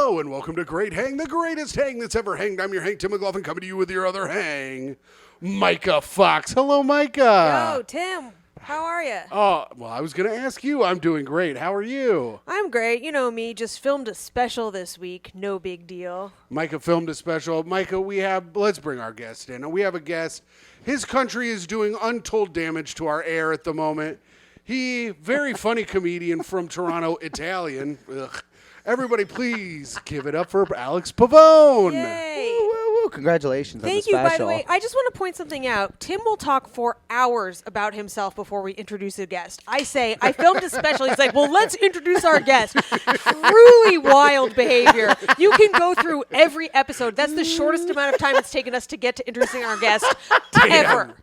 Hello and welcome to Great Hang, the greatest hang that's ever hanged. I'm your hang, Tim McLaughlin, coming to you with your other hang, Myka Fox. Hello, Myka. Yo, Tim. How are you? Oh, well, I was going to ask you. I'm doing great. How are you? I'm great. You know me. Just filmed a special this week. No big deal. Myka filmed a special. Myka, let's bring our guest in. We have a guest. His country is doing untold damage to our air at the moment. Very funny comedian from Toronto, Italian. Ugh. Everybody, please give it up for Alex Pavone. Yay. Woo, woo, woo. Congratulations on the Thank you, special. by the way. I just want to point something out. Tim will talk for hours about himself before we introduce a guest. I filmed a special. He's like, well, let's introduce our guest. Truly wild behavior. You can go through every episode. That's the shortest amount of time it's taken us to get to introducing our guest ever.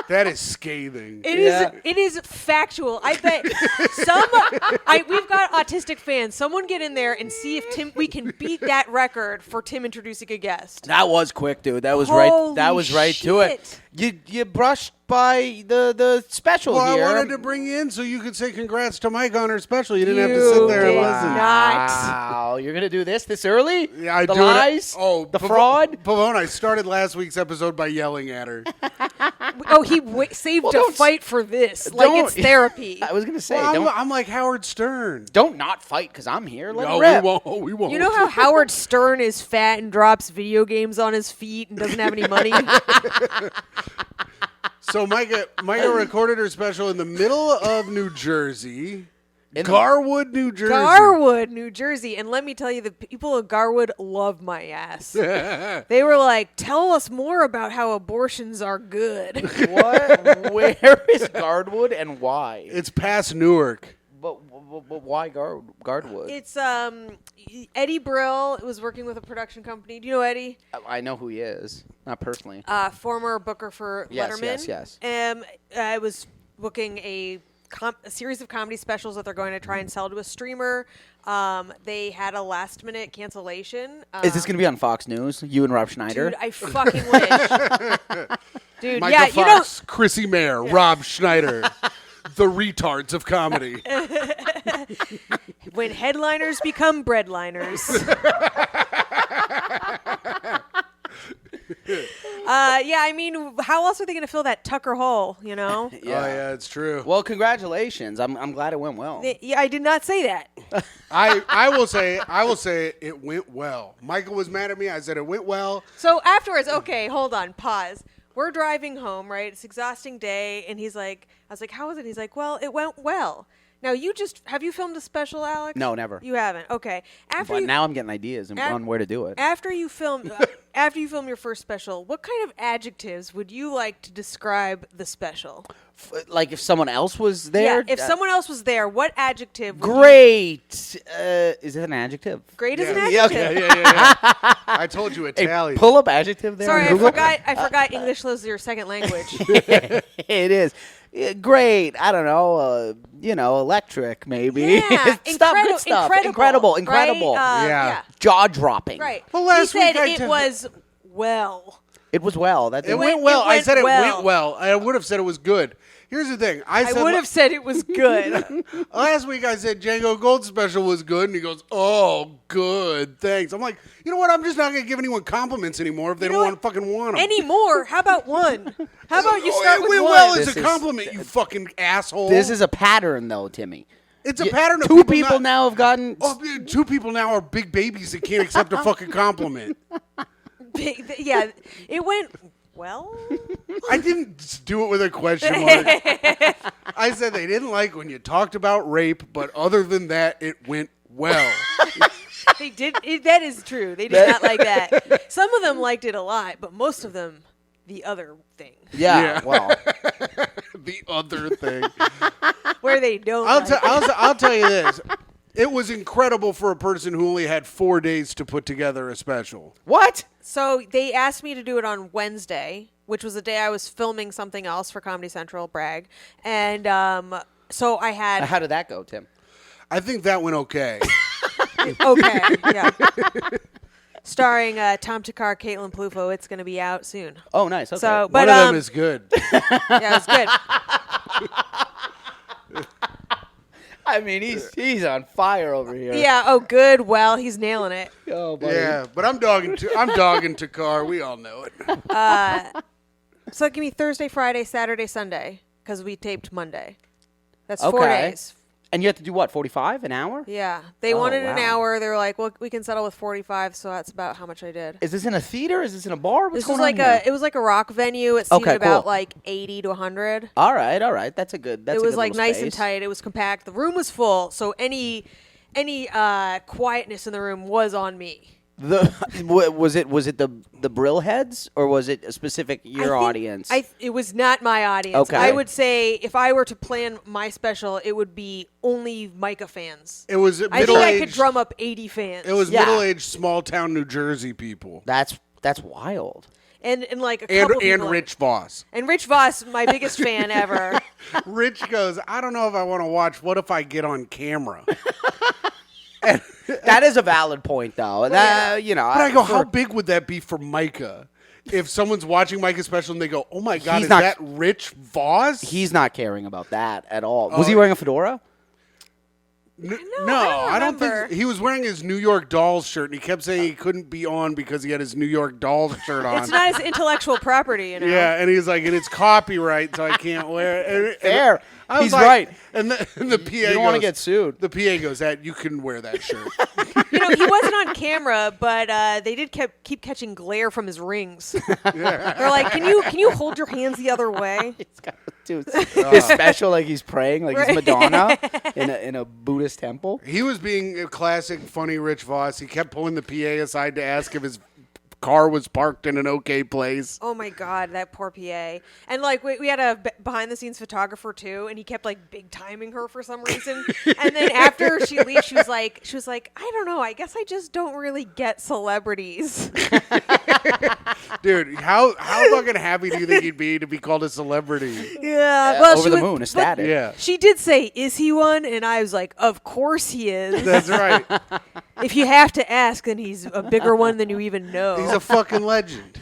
That is scathing. It is factual. I bet we've got autistic fans. Someone get in there and see if we can beat that record for Tim introducing a guest. That was quick, dude. That was Holy right to it. You brushed by the special Well, here. I wanted to bring you in so you could say congrats to Myka on her special. You didn't have to sit there and listen. Wow, you're gonna do this early? Yeah, I the do lies? The fraud? Pavone, I started last week's episode by yelling at her. Oh, he saved a fight for this. Like it's therapy. I was gonna say, Well, I'm like Howard Stern. don't not fight because I'm here. Let No, it rip. we won't. You know how Howard Stern is fat and drops video games on his feet and doesn't have any money? So Myka recorded her special in the middle of New Jersey. Garwood, New Jersey. Garwood, New Jersey. And let me tell you, the people of Garwood love my ass. They were like, tell us more about how abortions are good. What? Where is Guardwood and why? It's past Newark. But why Guardwood? It's Eddie Brill was working with a production company. Do you know Eddie? I know who he is, not personally. Former booker for Letterman. Yes. I was booking a series of comedy specials that they're going to try and sell to a streamer. They had a last-minute cancellation. Is this going to be on Fox News? You and Rob Schneider? Dude, I fucking wish. Dude, Myka yeah, Fox, Chrissy Mayer, Rob Schneider. The retards of comedy. When headliners become breadliners. I mean, how else are they going to fill that Tucker hole, you know? Oh, yeah, it's true. Well, congratulations. I'm glad it went well. Yeah, I did not say that. I will say it went well. Myka was mad at me. I said it went well. So afterwards, okay, hold on, pause. We're driving home, right? It's an exhausting day, and I was like, how was it? He's like, well, it went well. Now, have you filmed a special, Alex? No, never. You haven't? Okay. Now I'm getting ideas on where to do it. After you film your first special, what kind of adjectives would you like to describe the special? Like if someone else was there? Yeah, if someone else was there, what adjective would Great. Is it an adjective? Great is an Yeah, adjective. yeah. I told you Italian. Pull up adjective there. Sorry, on Google. I forgot English was your second language. It is. Yeah, great. I don't know. Electric maybe. Yeah, Good stuff. Incredible. Right? Yeah. Jaw dropping. Right. Well, last he said week it was well. It was well. It went well. I said it went well. I would have said it was good. Here's the thing. I would have said it was good. Last week I said Django Gold's special was good, and he goes, "Oh, good, thanks." I'm like, you know what? I'm just not gonna give anyone compliments anymore if they don't fucking want them anymore. How about one? How about you start it with went one? well as a compliment, you fucking asshole. This is a pattern, though, Timmy. It's a pattern of Two people now have gotten. Oh, two people now are big babies that can't accept a fucking compliment. Yeah, it went well. I didn't do it with a question mark. I said they didn't like when you talked about rape, but other than that, it went well. They did. That is true. They did not like that. Some of them liked it a lot, but most of them, the other thing. Yeah. Well, The other thing. Where they don't. I'll tell you this. It was incredible for a person who only had 4 days to put together a special. what? So they asked me to do it on Wednesday, which was the day I was filming something else for Comedy Central, brag. And so I had... How did that go, Tim? I think that went okay. Okay, yeah. Starring Tom Takar, Caitlin Plufo. It's going to be out soon. Oh, nice. Okay. So, One but, of them is good. yeah, it's good. I mean, he's on fire over here. Yeah. Oh, good. Well, he's nailing it. Oh, buddy. Yeah, but I'm dogging Takar. We all know it. So give me Thursday, Friday, Saturday, Sunday, because we taped Monday. That's 4 days. And you have to do what, 45, an hour? Yeah. They Oh, wanted an wow. hour. They were like, well, we can settle with 45, so that's about how much I did. Is this in a theater? Is this in a bar? What's This going was like on here? it was like a rock venue. It seated Okay, about cool. like 80 to 100. All right. That's a good. That's It a was good like little nice and space. tight. It was compact. The room was full, so any quietness in the room was on me. Was it the Brill heads or was it a specific audience? It was not my audience. Okay. I would say if I were to plan my special, it would be only Myka fans. It was I think I could drum up 80 fans. It was Yeah. middle-aged, small-town New Jersey people. That's wild. and like a couple And people. Rich Voss. And Rich Voss, my biggest fan ever. Rich goes, I don't know if I want to watch What If I Get on Camera? That is a valid point, though. That, you know, But I go, how big would that be for Myka? If someone's watching Myka's special and they go, oh my God, He's is not- that Rich Voss? He's not caring about that at all. Was he wearing a fedora? No, I don't think remember. he was wearing his New York Dolls shirt, and he kept saying he couldn't be on because he had his New York Dolls shirt on. It's not his intellectual property, you know. Yeah, and he's like, and it's copyright, so I can't wear it. And Fair. I was He's like- right. And the PA You don't want to goes- get sued. The PA goes, that you can wear that shirt. You know, he wasn't on camera, but they did keep catching glare from his rings. They're like, "Can you hold your hands the other way?" Dude, his special, like he's praying, like he's Madonna in a Buddhist temple. He was being a classic funny Rich Voss. He kept pulling the PA aside to ask if his car was parked in an okay place. Oh my God, that poor PA. And like we had a behind the scenes photographer too, and he kept like big timing her for some reason. And then after she leaves, she was like, I don't know, I guess I just don't really get celebrities. Dude, how fucking happy do you think he'd be to be called a celebrity? Yeah, well, over she the was- moon, ecstatic. Yeah, She did say, "Is he one?" And I was like, "Of course he is. that's right. If you have to ask, then he's a bigger one than you even know." He's a fucking legend.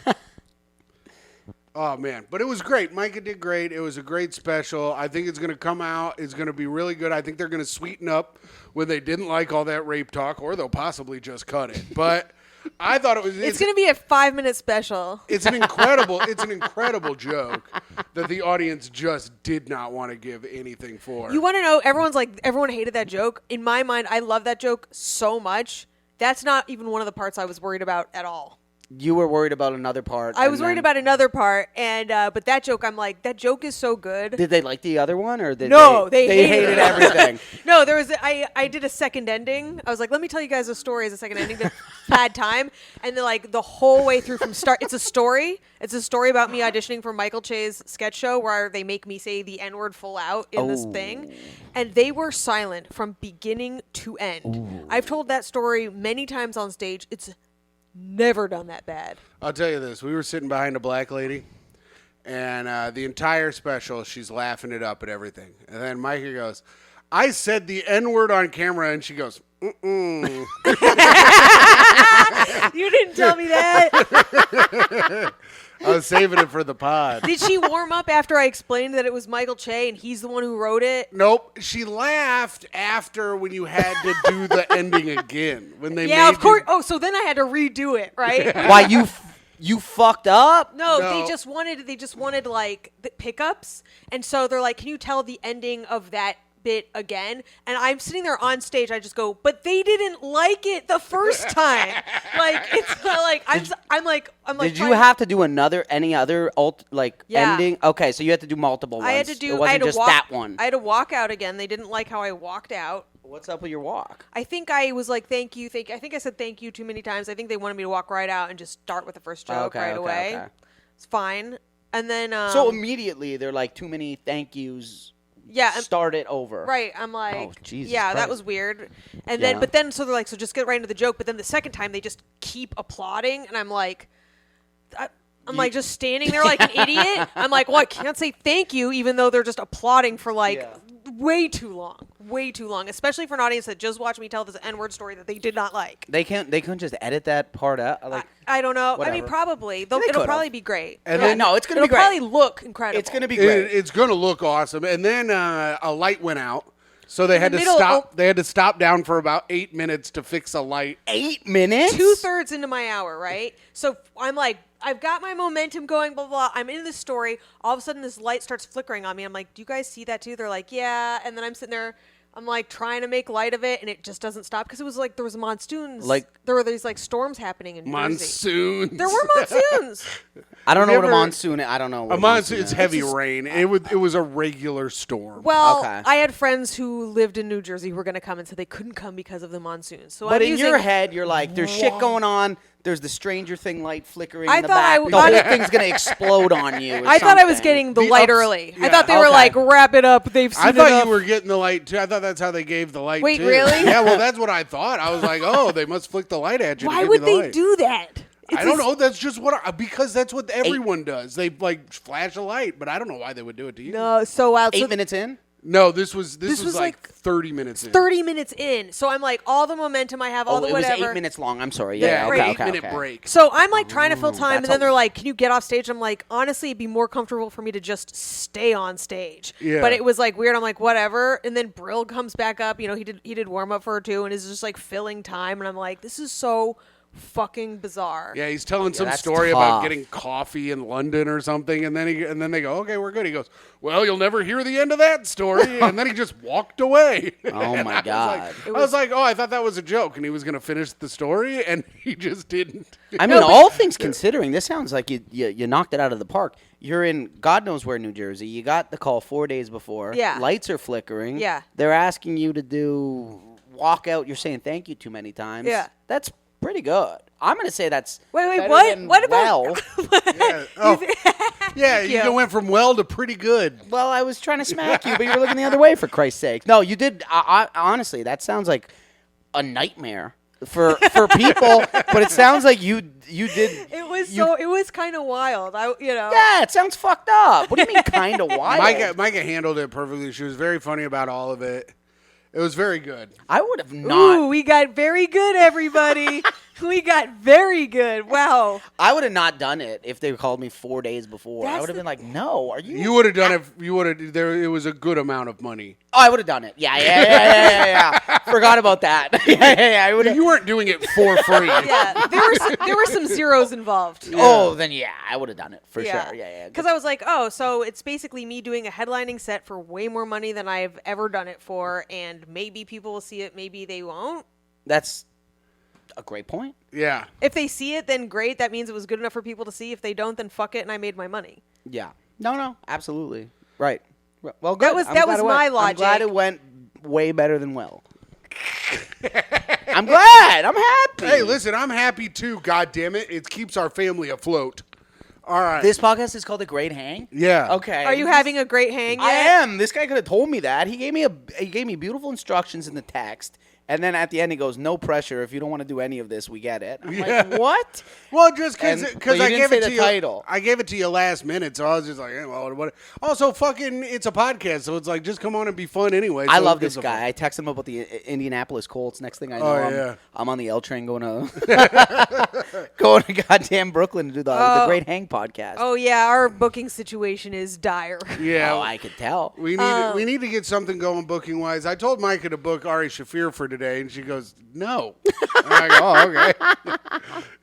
Oh, man. But it was great. Myka did great. It was a great special. I think it's going to come out. It's going to be really good. I think they're going to sweeten up when they didn't like all that rape talk, or they'll possibly just cut it. But I thought it was... It's going to be a 5-minute special. It's an incredible joke that the audience just did not want to give anything for. You want to know, everyone hated that joke. In my mind, I love that joke so much. That's not even one of the parts I was worried about at all. You were worried about another part. I was worried about another part, and but that joke, I'm like, that joke is so good. Did they like the other one, or did No, they hated hated it. everything? No, there was I did a second ending. I was like, let me tell you guys a story as a second ending that had time, and then like the whole way through from start, it's a story. It's a story about me auditioning for Michael Che's sketch show where they make me say the N-word full out in this thing, and they were silent from beginning to end. Ooh. I've told that story many times on stage. It's never done that bad. I'll tell you this. We were sitting behind a black lady, and the entire special, she's laughing it up at everything. And then Myka goes, I said the N-word on camera, and she goes, mm-mm. You didn't tell me that. I was saving it for the pod. Did she warm up after I explained that it was Michael Che and he's the one who wrote it? Nope. She laughed after when you had to do the ending again. When they Yeah, made of course. You, Oh, so then I had to redo it, right? Why you fucked up? No, No. they just wanted like the pickups, and so they're like, "Can you tell the ending of that bit again?" And I'm sitting there on stage. I just go, "But they didn't like it the first time." Like it's not like I'm like Did you trying- have to do any other Yeah. ending? Okay, so you had to do multiple ones. I had to do. It wasn't I had to just walk, that one. I had to walk out again. They didn't like how I walked out. What's up with your walk? I think I was like, thank you. I think I said thank you too many times. I think they wanted me to walk right out and just start with the first joke right away. Okay. It's fine. And then So immediately they're like, too many thank yous. yeah, Start it over. right. I'm like, Oh, Jesus yeah, that Christ. was weird. And Yeah. then so they're like, so just get right into the joke. But then the second time they just keep applauding, and I'm like, I'm like just standing there like an idiot. I'm like, well, I can't say thank you, even though they're just applauding for like way too long, especially for an audience that just watched me tell this N-word story that they did not like. They couldn't just edit that part out. Like, I don't know. I mean, whatever. probably. They It'll could've. probably be great. And yeah, no, it's gonna be great. It'll probably look incredible. It's gonna be great. it's going to look awesome. And then a light went out. So they In had the to middle- stop. They had to stop down for about 8 minutes to fix a light. 8 minutes? 2/3 into my hour, right? So I'm like, I've got my momentum going, blah, blah, blah. I'm into this story. All of a sudden, this light starts flickering on me. I'm like, do you guys see that too? They're like, yeah. And then I'm sitting there. I'm like trying to make light of it, and it just doesn't stop because it was like there was monsoons. Like- there were these like storms happening in Jersey. Monsoons. There were monsoons. I don't know what a Never- monsoon is. I don't know what A monsoon. is. It's heavy rain. It was a regular storm. Well, Okay. I had friends who lived in New Jersey who were going to come and said they couldn't come because of the monsoons. So But I'm in using, your head, you're like, there's shit going on. There's the Stranger Thing light flickering I in the thought back. I- The whole thing's going to explode on you. I thought I was something. getting the The light ups- early. I yeah. thought they were Okay. like, wrap it up. They've seen I thought enough. you were getting the light too. I thought that's how they gave the light. Wait, too. really? Yeah. Well, that's what I thought. I was like, oh, they must flick the light at you. to Why give would you the they light. do that? I don't know. That's just because that's what everyone does. They like flash a light, but I don't know why they would do it to you. No, so wild. 8 So minutes in? No, this was was like like 30 minutes in. 30 minutes in. So I'm like, all the momentum I have, all Oh, the it was whatever. 8 minutes long. I'm sorry. Yeah, Yeah, break. okay, 8-minute okay. break. So I'm like trying to fill time, and that's then a- they're like, "Can you get off stage?" I'm like, honestly, it'd be more comfortable for me to just stay on stage. Yeah. But it was like weird. I'm like, whatever. And then Brill comes back up. You know, he did warm up for her too, and is just like filling time. And I'm like, this is so fucking bizarre. Yeah, he's telling some that's story about tough. getting coffee in London or something, and then they go, "Okay, we're good." He goes, "Well, you'll never hear the end of that story," and then he just walked away. Oh, And my I was God. like- I was like, "Oh, I thought that was a joke," and he was going to finish the story, and he just didn't. I mean, all things considering, this sounds like you knocked it out of the park. You're in God knows where, New Jersey. You got the call 4 days before. Yeah. Lights are flickering. Yeah. They're asking you to walk out. You're saying thank you too many times. Yeah. That's pretty good. I'm going to say that's Wait, better what? than What about- well. Yeah, oh, yeah, you. you went from well to pretty good. Well, I was trying to smack you, but you were looking the other way, for Christ's sake. No, you did. Honestly, that sounds like a nightmare for people, but it sounds like you did. It was kind of wild. Yeah, it sounds fucked up. What do you mean kind of wild? Micah handled it perfectly. She was very funny about all of it. It was very good. I would have not. Ooh, we got very good, everybody. We got very good. Wow. I would have not done it if they called me 4 days before. I That's would have the- been like, "No, are you?" You would have done it. You would have. There. It was a good amount of money. Oh, I would have done it. Yeah. Forgot about that. yeah. I would have. You weren't doing it for free. Yeah, there were some zeros involved. Oh, then yeah, I would have done it for sure. Yeah. Because I was like, oh, so it's basically me doing a headlining set for way more money than I've ever done it for, and maybe people will see it, maybe they won't. That's a great point. Yeah. If they see it, then great. That means it was good enough for people to see. If they don't, then fuck it, and I made my money. Yeah. No, absolutely. Right. Well, good. was- I'm that glad was it my went. I'm glad logic. it went way better than well. I'm glad. I'm happy. Hey, listen, I'm happy too. God damn it, it keeps our family afloat. All right. This podcast is called The Great Hang. Yeah. Okay. Are you having a great hang yet? I am. This guy could have told me that. He gave me beautiful instructions in the text, and then at the end he goes, "No pressure. If you don't want to do any of this, we get it." I'm Yeah. like, "What?" Well, just And- because but you I didn't gave say it the to title. you, I gave it to you last minute, so I was just like, eh, well, what? Also, fucking, it's a podcast, so it's like just come on and be fun anyway. I so love who gives this a fuck? guy. I text him about the Indianapolis Colts. Next thing I know, Oh, yeah. I'm on the L train going to goddamn Brooklyn to do the Great Hang podcast. Oh yeah, our booking situation is dire. Yeah. Oh, I could tell. we need to get something going booking wise. I told Myka to book Ari Shafir for today, and she goes, "No." I'm like, "Oh, okay."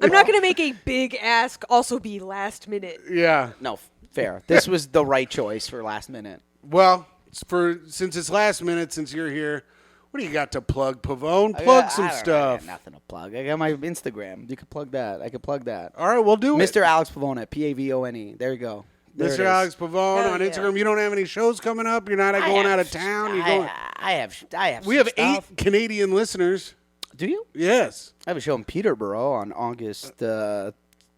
I'm not going to make a big ask also be last minute. Yeah. No, fair. This was the right choice for last minute. Well, since it's last minute, since you're here, what do you got to plug, Pavone? Plug some I got stuff. nothing to plug. I got my Instagram. You could plug that. I could plug that. All right, we'll do Mr. Alex Pavone at Pavone. There you go. There it Mr. is. Alex Pavone Hell on yeah. Instagram. You don't have any shows coming up. You're not I going out have- of town. You're I, going. I have. We some have stuff. 8 Canadian listeners. Do you? Yes. I have a show in Peterborough on August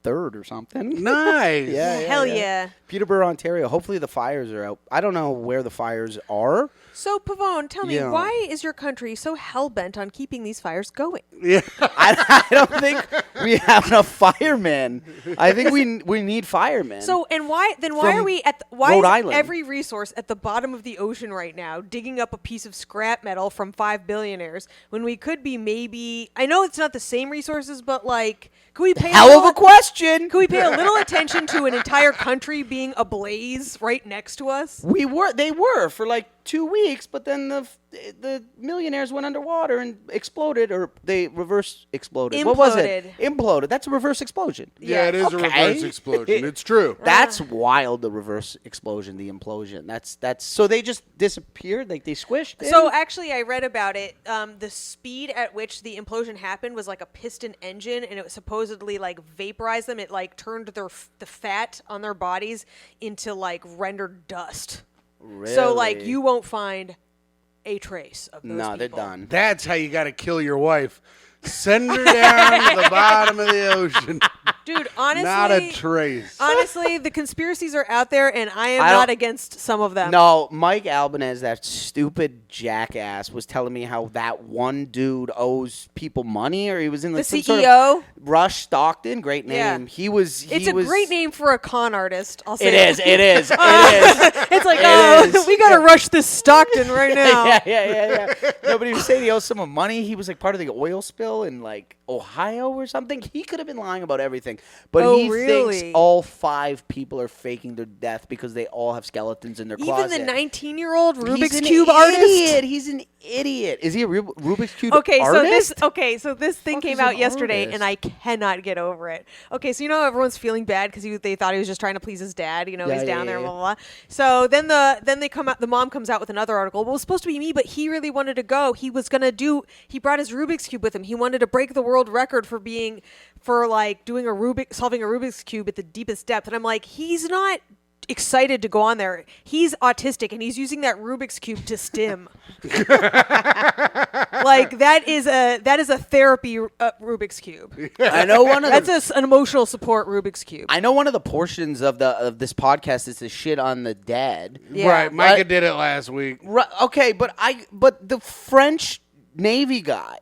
3rd or something. Nice. Yeah, Hell yeah. Peterborough, Ontario. Hopefully the fires are out. I don't know where the fires are. So Pavone, tell me, Yeah. why is your country so hell-bent on keeping these fires going? Yeah. I don't think we have enough firemen. I think we need firemen. So and why are From we at why Rhode is Island. every resource at the bottom of the ocean right now digging up a piece of scrap metal from 5 billionaires when we could be maybe I know it's not the same resources but like could we pay hell of a question. Could we pay a little attention to an entire country being ablaze right next to us? They were for like 2 weeks, but then the millionaires went underwater and exploded, or they reverse exploded. What was it? Imploded. That's a reverse explosion. Yeah, it is a reverse explosion. It's true. That's wild. The reverse explosion, the implosion. That's so they just disappeared, like they squished. So actually, I read about it. The speed at which the implosion happened was like a piston engine, and it was supposedly like vaporized them. It like turned the fat on their bodies into like rendered dust. Really? So like you won't find a trace of those people. No, they're done. That's how you got to kill your wife. Send her down to the bottom of the ocean. Dude, honestly, not a trace. Honestly, the conspiracies are out there, and I am not against some of them. No, Mike Albanese, that stupid jackass, was telling me how that one dude owes people money, or he was in like the some CEO. Sort of Rush Stockton, great name. Yeah. It's a great name for a con artist. I'll say it is. It's like, we gotta rush this Stockton right now. yeah. No, but he was saying he owes someone money. He was like part of the oil spill in like Ohio or something. He could have been lying about everything, but he thinks all 5 people are faking their death because they all have skeletons in their closet. Even the 19-year-old Rubik's Cube artist. He's an idiot. Is he a Rubik's Cube artist? So this thing Fuck came out yesterday, and I cannot get over it. Okay, so everyone's feeling bad because they thought he was just trying to please his dad. He's down there, blah, blah, blah. So then they come out. The mom comes out with another article. Well, it was supposed to be me, but he really wanted to go. He brought his Rubik's Cube with him. He wanted to break the world record for solving a Rubik's Cube at the deepest depth. And I'm like, he's not excited to go on there. He's autistic, and he's using that Rubik's Cube to stim. Like that is a therapy Rubik's Cube. I know that's an emotional support Rubik's Cube. I know one of the portions of this podcast is to shit on the dead. Yeah. Right, Myka did it last week. Right, okay, but the French Navy guy.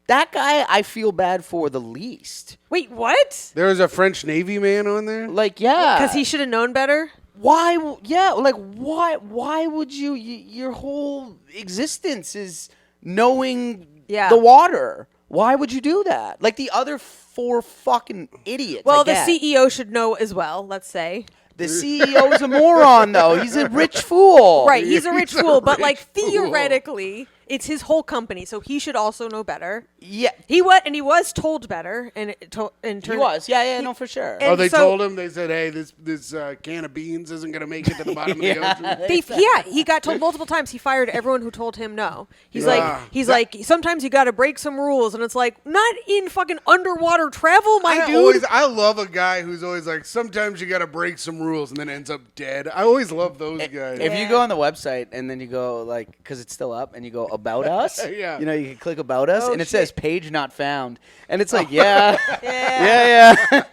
That guy I feel bad for the least. Wait, what? There was a French Navy man on there? Like, yeah. Because he should have known better? Why? Yeah, like, why would you your whole existence is knowing the water. Why would you do that? Like the other 4 fucking idiots. Well, the CEO should know as well, let's say. The CEO's a moron, though. He's a rich fool. Right, he's a rich fool. But, like, theoretically, it's his whole company, so he should also know better. Yeah. He was told better. And he was. Yeah, no, for sure. They told him? They said, hey, this can of beans isn't going to make it to the bottom of the ocean? He got told multiple times. He fired everyone who told him no. He's like, sometimes you got to break some rules. And it's like, not in fucking underwater travel, dude. I love a guy who's always like, sometimes you got to break some rules and then ends up dead. I always love those guys. If you go on the website and then you go like, because it's still up, and you go about us, yeah. You can click about us, and it says page not found, and it's like, yeah.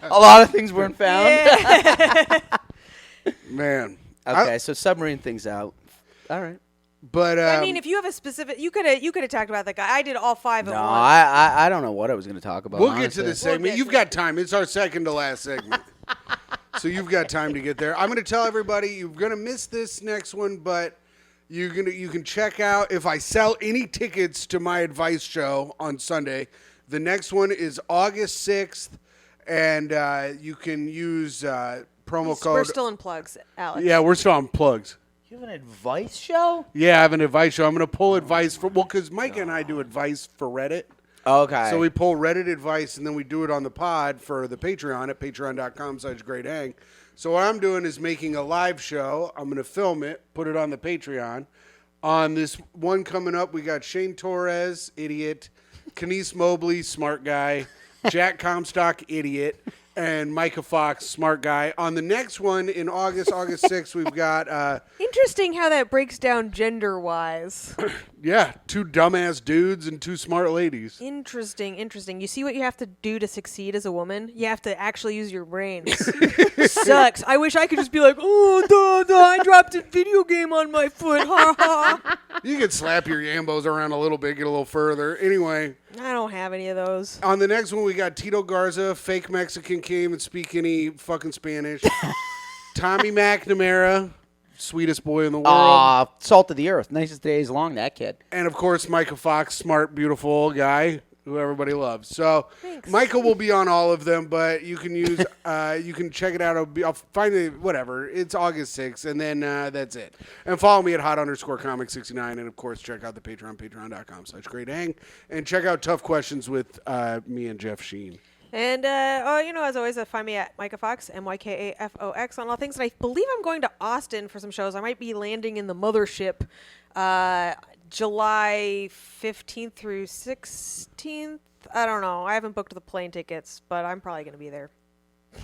A lot of things weren't found. Yeah. Man. Okay, so submarine things out. All right. But I mean, if you have a specific, you could have talked about that guy. I did all 5 at once. No, I don't know what I was going to talk about. We'll get to the segment. You've got time. It's our second to last segment. So you've got time to get there. I'm going to tell everybody you're going to miss this next one, but you can check out if I sell any tickets to my advice show on Sunday. The next one is August 6th, and you can use promo code. We're still in plugs, Alex. Yeah, we're still on plugs. You have an advice show? Yeah, I have an advice show. I'm going to pull advice because Myka and I do advice for Reddit. Okay. So we pull Reddit advice, and then we do it on the pod for the Patreon at patreon.com/greathang. So what I'm doing is making a live show. I'm going to film it, put it on the Patreon. On this one coming up, we got Shane Torres, idiot, Kenice Mobley, smart guy, Jack Comstock, idiot, and Myka Fox, smart guy. On the next one in August 6th, we've got... Interesting how that breaks down gender-wise. Yeah, 2 dumbass dudes and 2 smart ladies. Interesting. You see what you have to do to succeed as a woman? You have to actually use your brains. Sucks. I wish I could just be like, oh, I dropped a video game on my foot. Ha ha. You could slap your yambos around a little bit, get a little further. Anyway. I don't have any of those. On the next one, we got Tito Garza, fake Mexican, can't even speak any fucking Spanish. Tommy McNamara, sweetest boy in the world. Salt of the earth. Nicest days long, that kid. And, of course, Myka Fox, smart, beautiful guy. who everybody loves. So Thanks. Myka will be on all of them, but you can use you can check it out. I'll find it, whatever. It's August 6th, and then that's it. And follow me at hot_comic69, and of course check out the Patreon, patreon.com/greathang, and check out Tough Questions with me and Jeff Sheen. And, as always, find me at Myka Fox, MYKAFOX, on all things. And I believe I'm going to Austin for some shows. I might be landing in the Mothership July 15th through 16th. I don't know. I haven't booked the plane tickets, but I'm probably going to be there.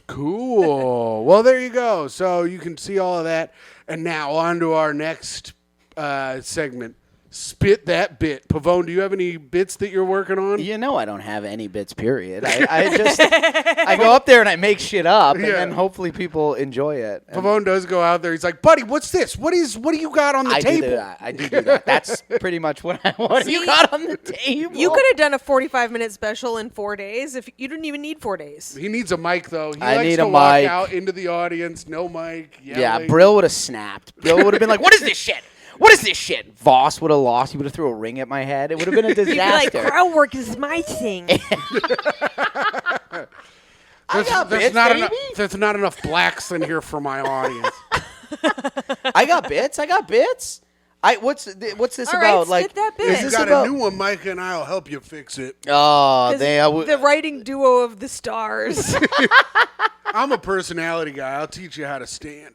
Cool. Well, there you go. So you can see all of that. And now on to our next segment. Spit that bit. Pavone, do you have any bits that you're working on? You know I don't have any bits, period. I go up there and I make shit up, and then hopefully people enjoy it. And Pavone does go out there. He's like, buddy, what's this? What do you got on the table? I do that. That's pretty much what you got on the table. You could have done a 45-minute special in 4 days. If you didn't even need 4 days. He needs a mic, though. He I likes need to a walk mic. out into the audience, no mic. Yeah, Yelling. Brill would have snapped. Brill would have been like, what is this shit? What is this shit? Voss would have lost. He would have threw a ring at my head. It would have been a He'd be like, disaster. crowd work is my thing. There's not enough blacks in here for my audience. I got bits. What's this All about? right, spit that bit. If is you this got about? a new one, Myka and I will help you fix it. Oh, The writing duo of the stars. I'm a personality guy. I'll teach you how to stand.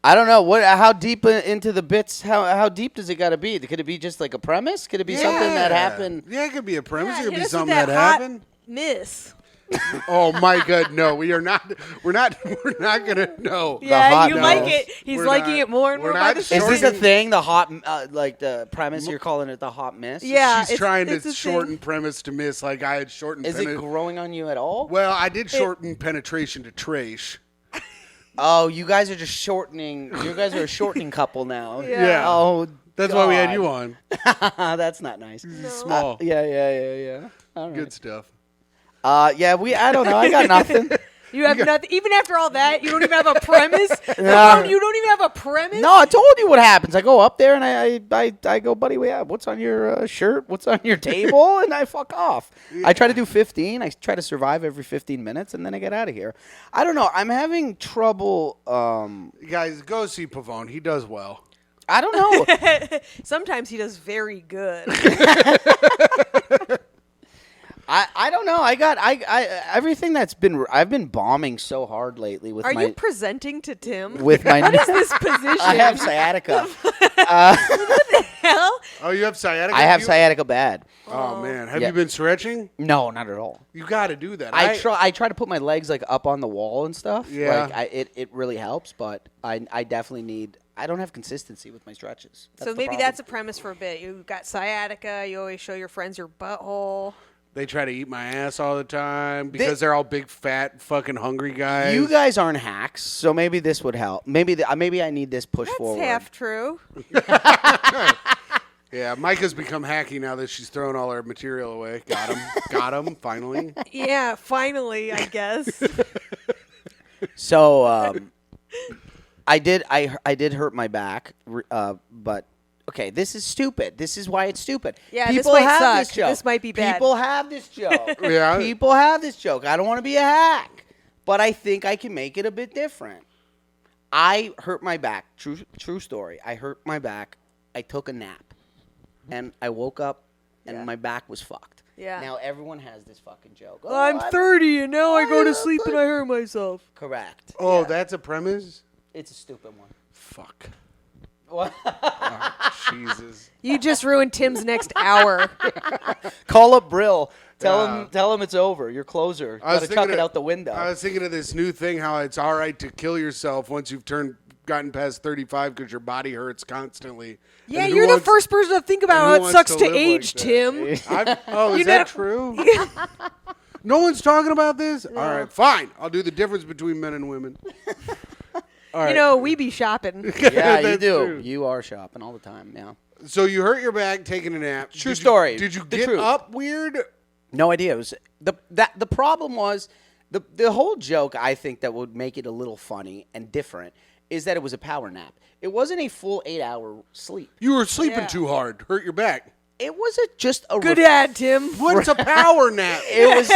I don't know how deep into the bits. How deep does it got to be? Could it be just like a premise? Could it be something that happened? Yeah, it could be a premise. It could hit be us with something that hot happened. Miss. Oh my God, no, we are not. We're not gonna know. Yeah, hot you no. like it. He's We're liking not- it more and we're more by not the Is this a shortening- thing? The hot, like the premise? You're calling it the hot miss? Yeah, She's trying it's to a shorten thing. premise to miss, like I had shortened. Is it growing on you at all? Well, I did shorten penetration to trash. Oh, you guys are just shortening. You guys are a shortening couple now. Yeah. Oh, That's why we had God. you on. That's not nice. Small, Yeah. All right. good stuff. Yeah. I don't know. I got nothing. You have nothing. Even after all that, you don't even have a premise. No. You don't even have a premise. No, I told you what happens. I go up there and I go, buddy, what's on your shirt? What's on your table? And I fuck off. I try to do 15. I try to survive every 15 minutes, and then I get out of here. I don't know. I'm having trouble. You guys, go see Pavone. He does well. I don't know. Sometimes he does very good. I don't know. I everything that's been. I've been bombing so hard lately with Are my. you presenting to Tim? with my. What is this position? I have sciatica. Hell? Oh, you have sciatica? I have You- sciatica bad. Oh man, have Yeah. you been stretching? No, not at all. You got to do that. I try to put my legs like up on the wall and stuff. Yeah. Like it really helps, but I definitely need. I don't have consistency with my stretches. So maybe that's a premise for a bit. You've got sciatica. You always show your friends your butthole. They try to eat my ass all the time because they're all big, fat, fucking hungry guys. You guys aren't hacks, so maybe this would help. Maybe I need this push That's forward. half true. Yeah, Myka's become hacky now that she's thrown all her material away. Got him, finally. Yeah, finally, I guess. So I did hurt my back, but okay, this is stupid. This is why it's stupid. Yeah, this people might have suck. this joke. This might be bad. People have this joke. Yeah. People have this joke. I don't want to be a hack, but I think I can make it a bit different. I hurt my back. True story. I hurt my back. I took a nap, and I woke up, and Yeah. my back was fucked. Yeah. Now everyone has this fucking joke. Well, I'm 30 and now I go to sleep and I hurt myself. Correct. Oh, Yeah. that's a premise? It's a stupid one. Fuck. What? Oh, Jesus. You just ruined Tim's next hour. Call up Brill. Yeah. Tell him it's over. Your closer. I was Got to chuck thinking it of- out the window. I was thinking of this new thing, how it's all right to kill yourself once you've gotten past 35 because your body hurts constantly. Yeah, And who you're the wants- first person to think about and how who it wants sucks to to live like age, that? Tim. Oh, You is that know- true? No one's talking about this? All right, fine. I'll do the difference between men and women. All right. You know, we be shopping. Yeah, you That's do. true. You are shopping all the time. Yeah. So you hurt your back taking a nap. True Did you- story. Did you The get truth. up weird? No idea. It was the problem was the whole joke. I think that would make it a little funny and different is that it was a power nap. It wasn't a full 8-hour sleep. You were sleeping Yeah. too hard. Hurt your back. It was just a Good ad, Tim. What's a power nap? It was.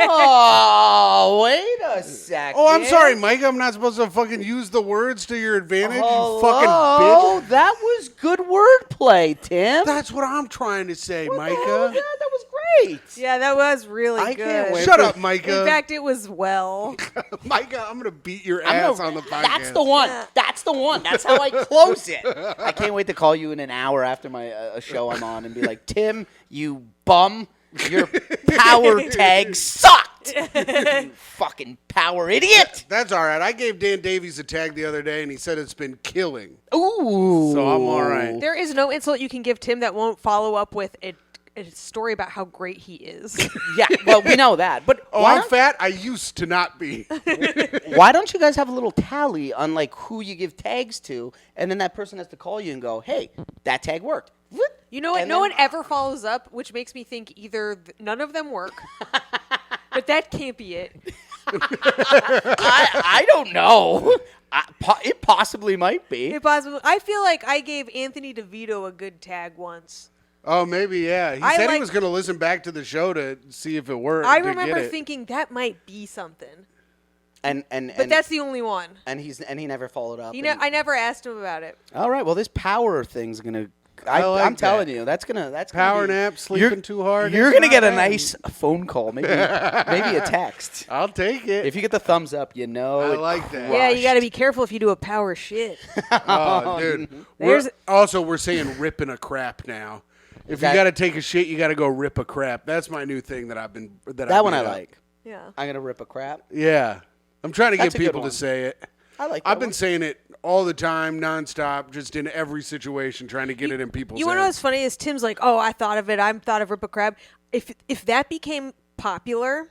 Oh, wait a second. Oh, I'm sorry, Mike. I'm not supposed to fucking use the words to your advantage, you fucking Oh, bitch. that was good wordplay, Tim. That's what I'm trying to say, What the Micah. hell was that? That was great. Yeah, that was really I good. can't wait. Shut up, Micah. In fact, it was well. Micah, I'm going to beat your ass on the podcast. That's the one. That's the one. That's how I close it. I can't wait to call you in an hour after my a show I'm on and be like, Tim, you bum, your power tag sucked. You fucking power idiot. That's all right. I gave Dan Davies a tag the other day, and he said it's been killing. Ooh. So I'm all right. There is no insult you can give Tim that won't follow up with a story about how great he is. Yeah, well, we know that. But Oh, why I'm don't- fat? I used to not be. Why don't you guys have a little tally on like who you give tags to, and then that person has to call you and go, "Hey, that tag worked." You know what? And No then- one ever follows up, which makes me think either none of them work, but that can't be it. I don't know. It possibly might be. I feel like I gave Anthony DeVito a good tag once. Oh, maybe, yeah. He I said he like- was going to listen back to the show to see if it worked. I to remember get it. thinking that might be something, And but that's the only one. and he never followed up. I never asked him about it. All right, well, this power thing's gonna. I like I'm telling that. you, that's gonna Power be, nap, sleeping too hard. You're it's gonna not get a bad. nice phone call, maybe a text. I'll take it. If you get the thumbs up, you know. I it like that. Yeah, you got to crushed. be careful if you do a power shit. Oh, dude. There's- We're saying ripping a crap now. If that- you got to take a shit, you got to go rip a crap. That's my new thing that I've been. That one I made up. like. Yeah. I'm gonna rip a crap. Yeah, I'm trying to That's get a good people one. to say it. I like. I've that been saying it all the time, nonstop, just in every situation, trying to get it in people's You want to know heads. what's funny is Tim's like, oh, I thought of it. I thought of Rip a Crab. If that became popular,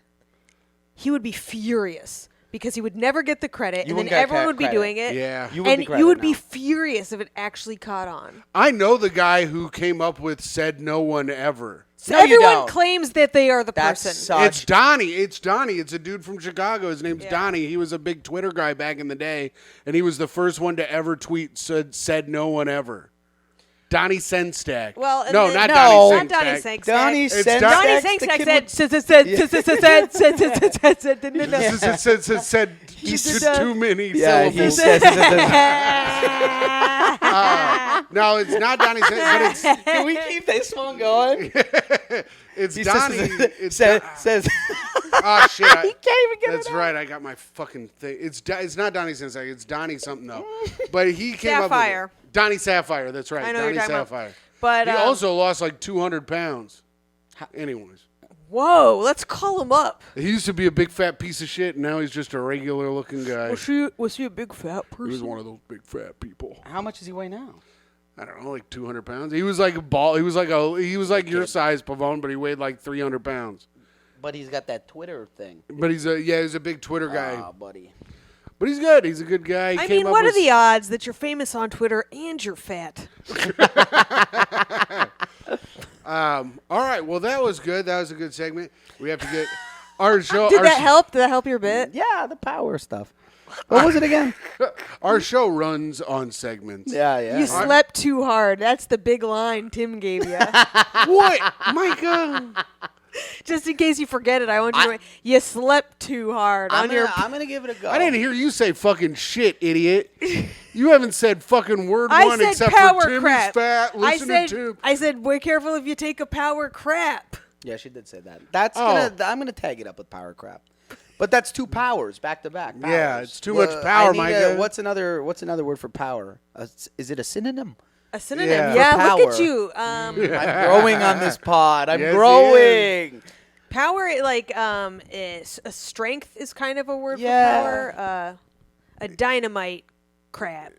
he would be furious because he would never get the credit, You and then wouldn't get everyone would be credit. doing it. Yeah. You wouldn't and be you would credited be now. furious if it actually caught on. I know the guy who came up with "said no one ever." So No, you everyone don't. claims that they are the That's person. such. It's Donnie. It's Donnie. It's a dude from Chicago. His name's Yeah. Donnie. He was a big Twitter guy back in the day, and he was the first one to ever tweet said no one ever. Donnie Senstack. Well, and no, then- not No. Donnie Not Donnie Senstack. Sankstack. Donnie It's Senstack. Donnie the Sankstack kid said, Said too many Yeah, he syllables. says. No, it's not Donnie Senstack, Can we keep this one going? but it's He Donnie. It's Don- says. Oh shit! He can't even get That's it out. right. I got my fucking thing. It's not Donnie Senstack. It's Donnie something though. But he came up Sapphire. with it. Donnie Sapphire. That's right. I know who Donnie you're talking about. Sapphire. But He also lost like 200 pounds. Anyways, whoa, let's call him up. he used to be a big fat piece of shit, and now he's just a regular looking guy. Was he a big fat He was person? one of those big fat people. How much does he weigh now? I don't know, like 200 pounds. He was like a ball. He was like your size, Pavone, but he weighed like 300 pounds. But he's got that Twitter thing. But he's a big Twitter guy. Oh, buddy. But he's good. He's a good guy. He I came mean, up what are with- the odds that you're famous on Twitter and you're fat? All right. Well, that was good. That was a good segment. We have to get our show. Did our that sh- help? Did that help your bit? Yeah, the power stuff. What was it again? Our show runs on segments. Yeah. You slept too hard. That's the big line Tim gave you. What, Micah? Just in case you forget it, I want you to know. You slept too hard I'm on your. gonna give it a go. I didn't hear you say fucking shit, idiot. You haven't said fucking word I one said except power for Tim crap. is fat. Listen to Tim. I said, be careful if you take a power crap. Yeah, she did say that. That's Oh. I'm gonna tag it up with power crap. But that's two powers back to back. Yeah, powers. it's too much power, I need Micah. What's another word for power? Is it a synonym? A synonym. Yeah. Yeah, For look power. at you. I'm growing on this pod. I'm Yes, he growing. Power, is a strength is kind of a word Yeah. for power. A dynamite crap.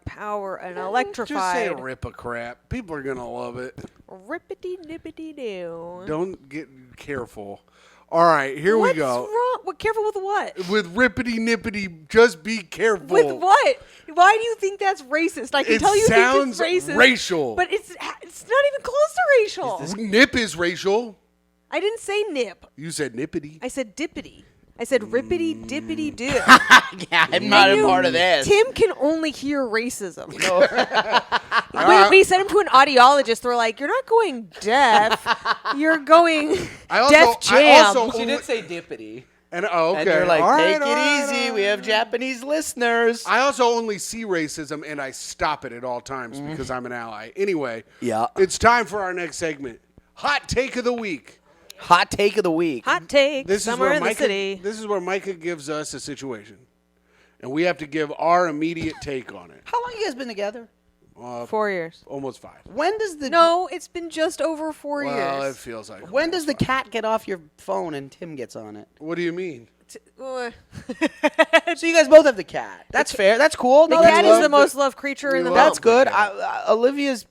Power, an electrified. Just say rip a crap. People are gonna love it. Rippity nippity doo. Don't get careful. All right, here we go. What's wrong? What? Careful with what? With rippity nippity, just be careful. With what? Why do you think that's racist? I can It tell you sounds think it's racist. racial. But it's not even close to racial. Nip is racial. I didn't say nip. You said nippity. I said dippity. I said rippity dippity do. Yeah, I'm not a part of this. Tim can only hear racism. We sent him to an audiologist. They're like, you're not going deaf. You're going Def Jam. She did say dippity. And okay. And you're like, All take right, it all right, easy. all We right. have Japanese listeners. I also only see racism and I stop it at all times because I'm an ally. Anyway, Yeah. it's time for our next segment. Hot take of the week. Hot take of the week. Hot take. This is Somewhere where in the city. This is where Myka gives us a situation, and we have to give our immediate take on it. How long you guys been together? 4 years. Almost 5. When does the No, it's been just over 4 Well, it years. feels like. when does the cat get off your phone and Tim gets on it? What do you mean? So you guys both have the cat. That's fair. That's cool. The No, cat that's is the good. most loved creature in the world. That's good. cat. Olivia's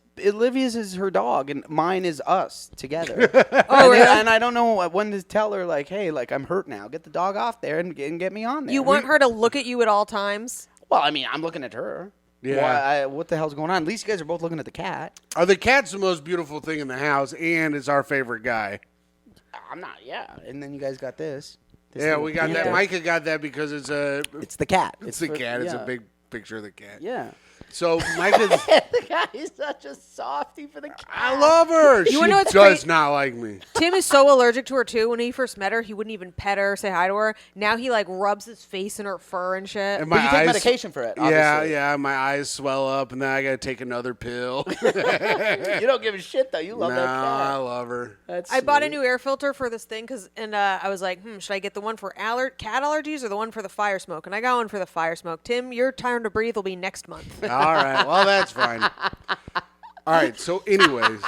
is her dog, and mine is us together. Oh, really? And I don't know when to tell her, like, hey, like, I'm hurt now. Get the dog off there and get me on there. You want her to look at you at all times? Well, I mean, I'm looking at her. Yeah. What the hell's going on? At least you guys are both looking at the cat. The cat's the most beautiful thing in the house, and is our favorite guy. I'm not. Yeah. And then you guys got this. Yeah, little we got that. panther. Myka got that because it's a. It's the cat. It's the cat. It's a yeah. big picture of the cat. Yeah. So Myka's. The guy is such a softie for the cat. I love her. She wanna know what's does great? not like me. Tim is so allergic to her too. When he first met her, he wouldn't even pet her, say hi to her. Now he like rubs his face in her fur and shit. And But my you take eyes, medication for it. Yeah, Obviously. yeah. My eyes swell up, and then I gotta take another pill. You don't give a shit though. You love no, that I cat. love her. That's I bought a sweet. new air filter for this thing and I was like, should I get the one for cat allergies or the one for the fire smoke? And I got one for the fire smoke. Tim, your time to breathe will be next month. All right. Well, that's fine. All right. So, anyways,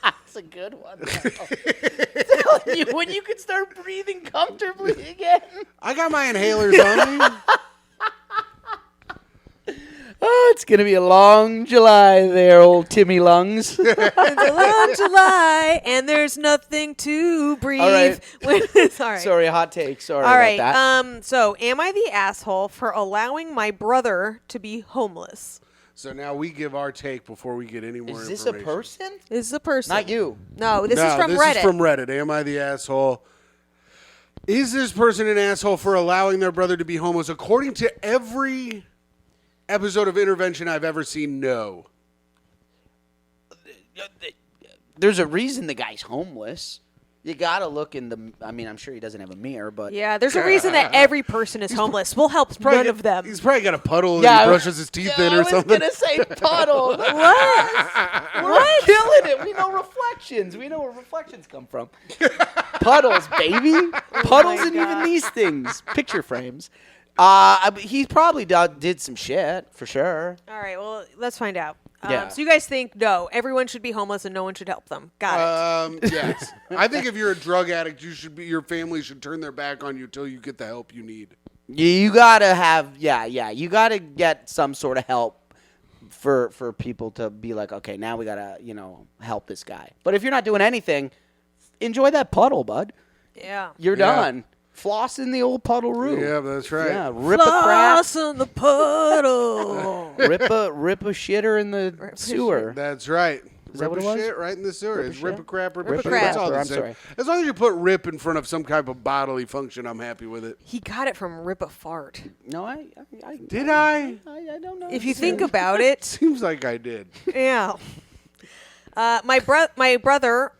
That's a good one. Telling you when you can start breathing comfortably again. I got my inhalers on me. Oh, it's gonna be a long July there, old Timmy lungs. It's a long July and there's nothing to breathe. All right. Sorry. Sorry, hot take. Sorry All about right. that. So am I the asshole for allowing my brother to be homeless? So now we give our take before we get any more Is this information. a person? This is a person. Not you. No, this is from this Reddit. is from Reddit. Am I the asshole? Is this person an asshole for allowing their brother to be homeless? According to every episode of Intervention I've ever seen, no. There's a reason the guy's homeless. You gotta look in the. I mean, I'm sure he doesn't have a mirror, but Yeah, there's a reason that every person is homeless. We'll help none of them. He's probably got a puddle Yeah, that he brushes his teeth in I or was something. gonna say puddle. What? We're killing it. We know reflections. We know where reflections come from. Puddles, baby. Puddles and even these things. Picture frames. He probably did some shit for sure. All right, well, let's find out. Yeah. So you guys think, no, everyone should be homeless and no one should help them. Got it. Yes. I think if you're a drug addict, your family should turn their back on you until you get the help you need. You gotta have, you gotta get some sort of help for people to be like, okay, now we gotta, help this guy. But if you're not doing anything, enjoy that puddle, bud. Yeah. You're Yeah. done. Floss in the old puddle room. Yeah, that's right. Yeah, rip a crap, Floss on the puddle. rip a shitter in the sewer. That's right. Is that Rip what a it was? shit right in the sewer. It's rip a crap, rip a Rip a shit. crap. That's all I'm the same. sorry. As long as you put rip in front of some type of bodily function, I'm happy with it. He got it from Rip a Fart. No, I Did I? don't know. If you think about it, Seems like I did. yeah. My brother,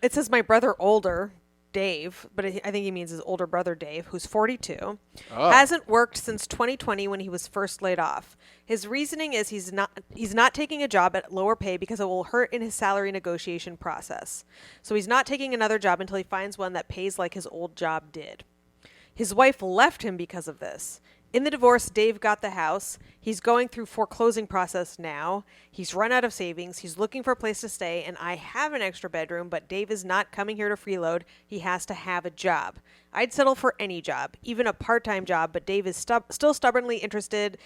it says my brother older, Dave, but I think he means his older brother Dave, who's 42, hasn't worked since 2020 when he was first laid off. His reasoning is he's not taking a job at lower pay because it will hurt in his salary negotiation process. So he's not taking another job until he finds one that pays like his old job did. His wife left him because of this. In the divorce, Dave got the house. He's going through foreclosing process now. He's run out of savings. He's looking for a place to stay, and I have an extra bedroom, but Dave is not coming here to freeload. He has to have a job. I'd settle for any job, even a part-time job, but Dave is still stubbornly interested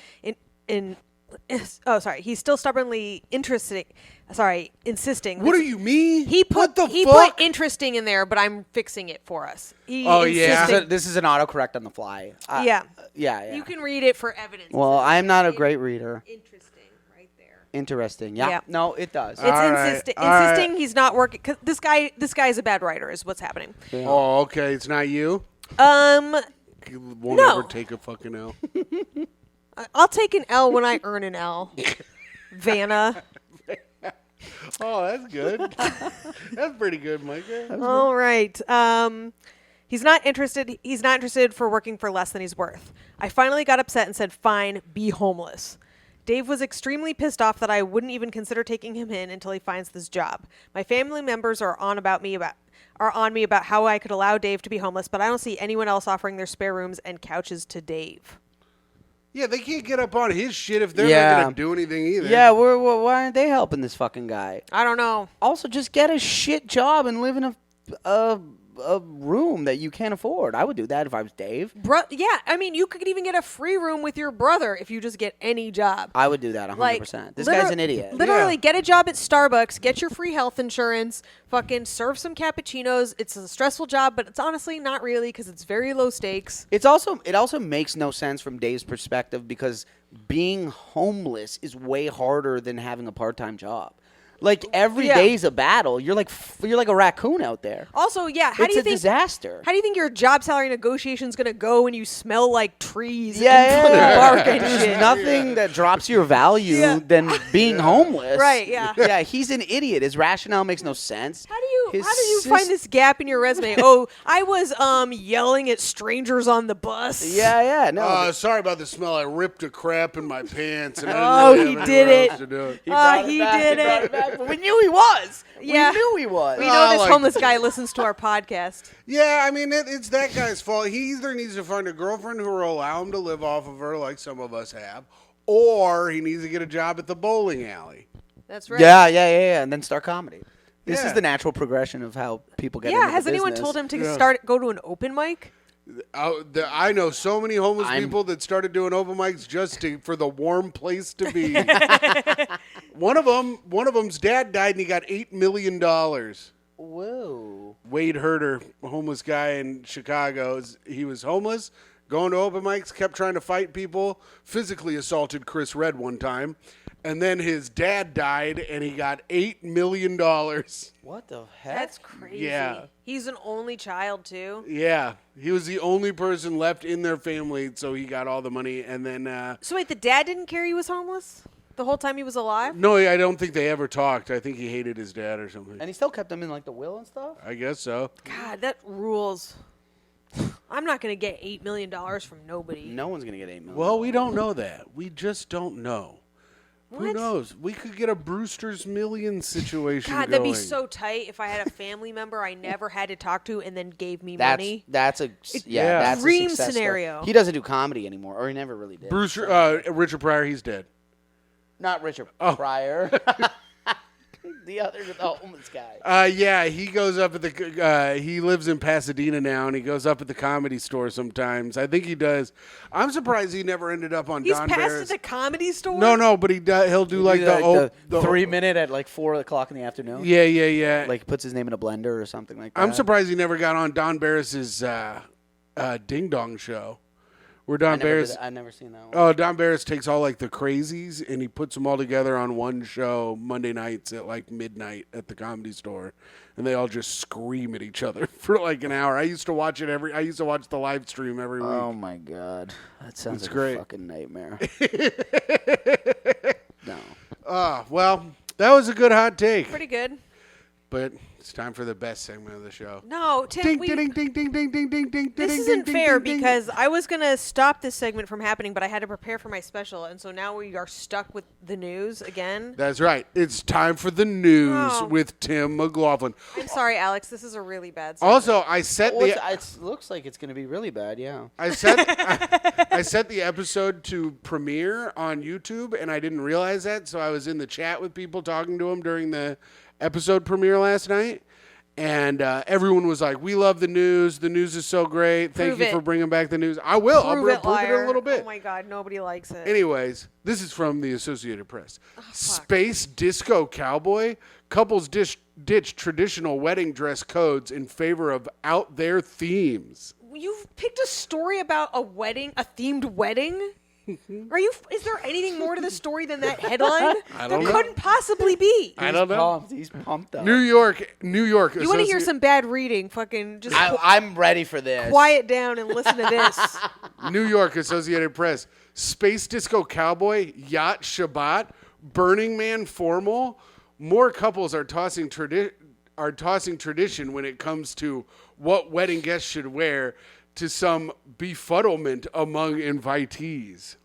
he's still stubbornly insisting. What do you mean? He what put the fuck? interesting in there, but I'm fixing it for us. Yeah. This is an autocorrect on the fly. Yeah. Yeah. You can read it for evidence. Well, I'm not a great reader. Interesting, right there. Interesting. Yeah. Yeah. No, it does. It's All right, insisting all right. he's not working because this guy is a bad writer is what's happening. Oh, okay. It's not you? won't No. ever take a fucking L. I'll take an L when I earn an L. Vanna. Oh, that's good. That's pretty good, Myka. All right. He's not interested. He's not interested for working for less than he's worth. I finally got upset and said, "Fine, be homeless." Dave was extremely pissed off that I wouldn't even consider taking him in until he finds this job. My family members are on me about how I could allow Dave to be homeless, but I don't see anyone else offering their spare rooms and couches to Dave. Yeah, they can't get up on his shit if they're Yeah. not going to do anything either. Yeah, why aren't they helping this fucking guy? I don't know. Also, just get a shit job and live in a room that you can't afford. I would do that if I was Dave. Yeah, I mean, you could even get a free room with your brother if you just get any job. I would do that 100%. This guy's an idiot. Literally, Yeah. get a job at Starbucks, get your free health insurance, fucking serve some cappuccinos. It's a stressful job, but it's honestly not really because it's very low stakes. It also makes no sense from Dave's perspective because being homeless is way harder than having a part-time job. Like every day's a battle. You're like a raccoon out there. Also, yeah, how It's do you a think disaster. How do you think your job salary negotiation is going to go when you smell like trees and Yeah. fucking bark and There's shit? nothing that drops your value Yeah. than being homeless. Right, yeah. Yeah, he's an idiot. His rationale makes no sense. How do you His find this gap in your resume? Oh, I was yelling at strangers on the bus. Yeah, no. Sorry about the smell. I ripped a crap in my pants. And Oh, I didn't he really have did anywhere it. else to do it. He brought he back, did brought it. back, but we knew he was. Yeah. We knew he was. We know this like- homeless guy listens to our podcast. Yeah, I mean, it's that guy's fault. He either needs to find a girlfriend who will allow him to live off of her like some of us have, or he needs to get a job at the bowling alley. That's right. Yeah, and then start comedy. This Yeah. is the natural progression of how people get into Yeah, the has anyone business. told him to go to an open mic? I know so many homeless I'm- people that started doing open mics just for the warm place to be. One of them's dad died and he got $8 million. Whoa. Wade Herder, homeless guy in Chicago, he was homeless, going to open mics, kept trying to fight people, physically assaulted Chris Red one time, and then his dad died and he got $8 million. What the heck? That's crazy. Yeah. He's an only child, too. Yeah, he was the only person left in their family, so he got all the money. And then, So wait, the dad didn't care he was homeless the whole time he was alive? no, I don't think they ever talked. I think he hated his dad or something. And he still kept him in like the will and stuff? I guess so. God, that rules. I'm not going to get $8 million from nobody. No one's going to get $8 million. Well, we don't know that. We just don't know. Who What? knows? We could get a Brewster's Millions situation God, going. that'd be so tight if I had a family member I never had to talk to and then gave me that's money. that's a Yeah. that's Dream a success story. scenario. He doesn't do comedy anymore, or he never really did. Richard Pryor, he's dead. Not Richard Oh. Pryor. The homeless guy. Yeah, he goes up at the. He lives in Pasadena now, and he goes up at the Comedy Store sometimes. I think he does. I'm surprised he never ended up on He's Don passed Barris. at the Comedy Store? No, but he'll do like the 3-minute at like 4:00 in the afternoon. Yeah. Like puts his name in a blender or something like that. I'm surprised he never got on Don Barris's Ding Dong show, where Don Barris. I've never seen that one. Oh, Don Barris takes all like the crazies and he puts them all together on one show Monday nights at like midnight at the Comedy Store, and they all just scream at each other for like an hour. I used to watch the live stream every week. Oh my god, that sounds It's like great. a fucking nightmare. No. Well, that was a good hot take, Pretty good. but it's time for the best segment of the show. No, Tim, Ding, we, ding, ding, ding, ding, ding, ding, ding. this ding, isn't ding, fair ding, ding. because I was going to stop this segment from happening, but I had to prepare for my special, and so now we are stuck with the news again. That's right. It's time for the news Oh. with Tim McLaughlin. I'm sorry, Alex. This is a really bad segment. Also, I set Well, the it looks like it's going to be really bad, yeah. I set the episode to premiere on YouTube, and I didn't realize that. So I was in the chat with people talking to them during the episode premiere last night, and everyone was like, "We love the news. The news is so great. Thank Prove you it. for bringing back the news." I will. I'll Prove prove it, it in liar. a little bit. Oh my God, nobody likes it. Anyways, this is from the Associated Press. Space disco cowboy couples ditch traditional wedding dress codes in favor of out there themes. You've picked a story about a wedding, a themed wedding? Is there anything more to the story than that headline? I don't there know. couldn't possibly be. I don't know. Pumped. He's pumped though. New York. You want to hear some bad reading? Fucking just I'm ready for this. quiet down and listen to this. New York Associated Press. Space Disco Cowboy, Yacht Shabbat, Burning Man Formal. More couples are tossing tradition when it comes to what wedding guests should wear, to some befuddlement among invitees.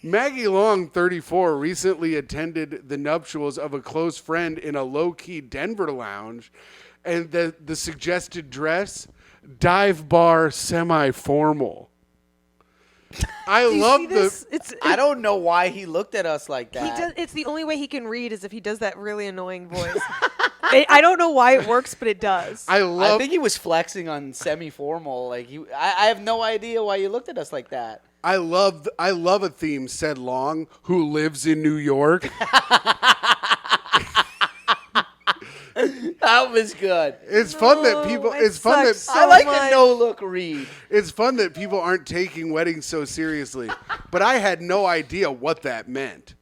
Maggie Long, 34, recently attended the nuptials of a close friend in a low-key Denver lounge, and the suggested dress, dive bar semi-formal. I love this? I don't know why he looked at us like that. He does. It's the only way he can read is if he does that really annoying voice. I don't know why it works, but it does. I think he was flexing on semi-formal. Like I have no idea why you looked at us like that. I love a theme, said Long, who lives in New York. That was good. It's fun that people. It's fun that sucks I like much. a no-look read. it's fun that people aren't taking weddings so seriously. But I had no idea what that meant.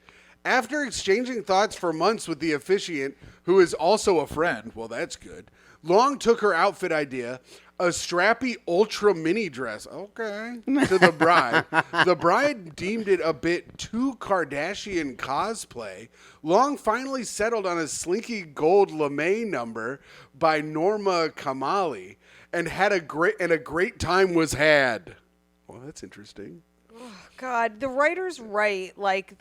After exchanging thoughts for months with the officiant, who is also a friend, well, that's good. Long took her outfit idea, a strappy ultra mini dress, okay, to the bride. The bride deemed it a bit too Kardashian cosplay. Long finally settled on a slinky gold lame number by Norma Kamali, and a great time was had. Well, that's interesting. God, the writers write like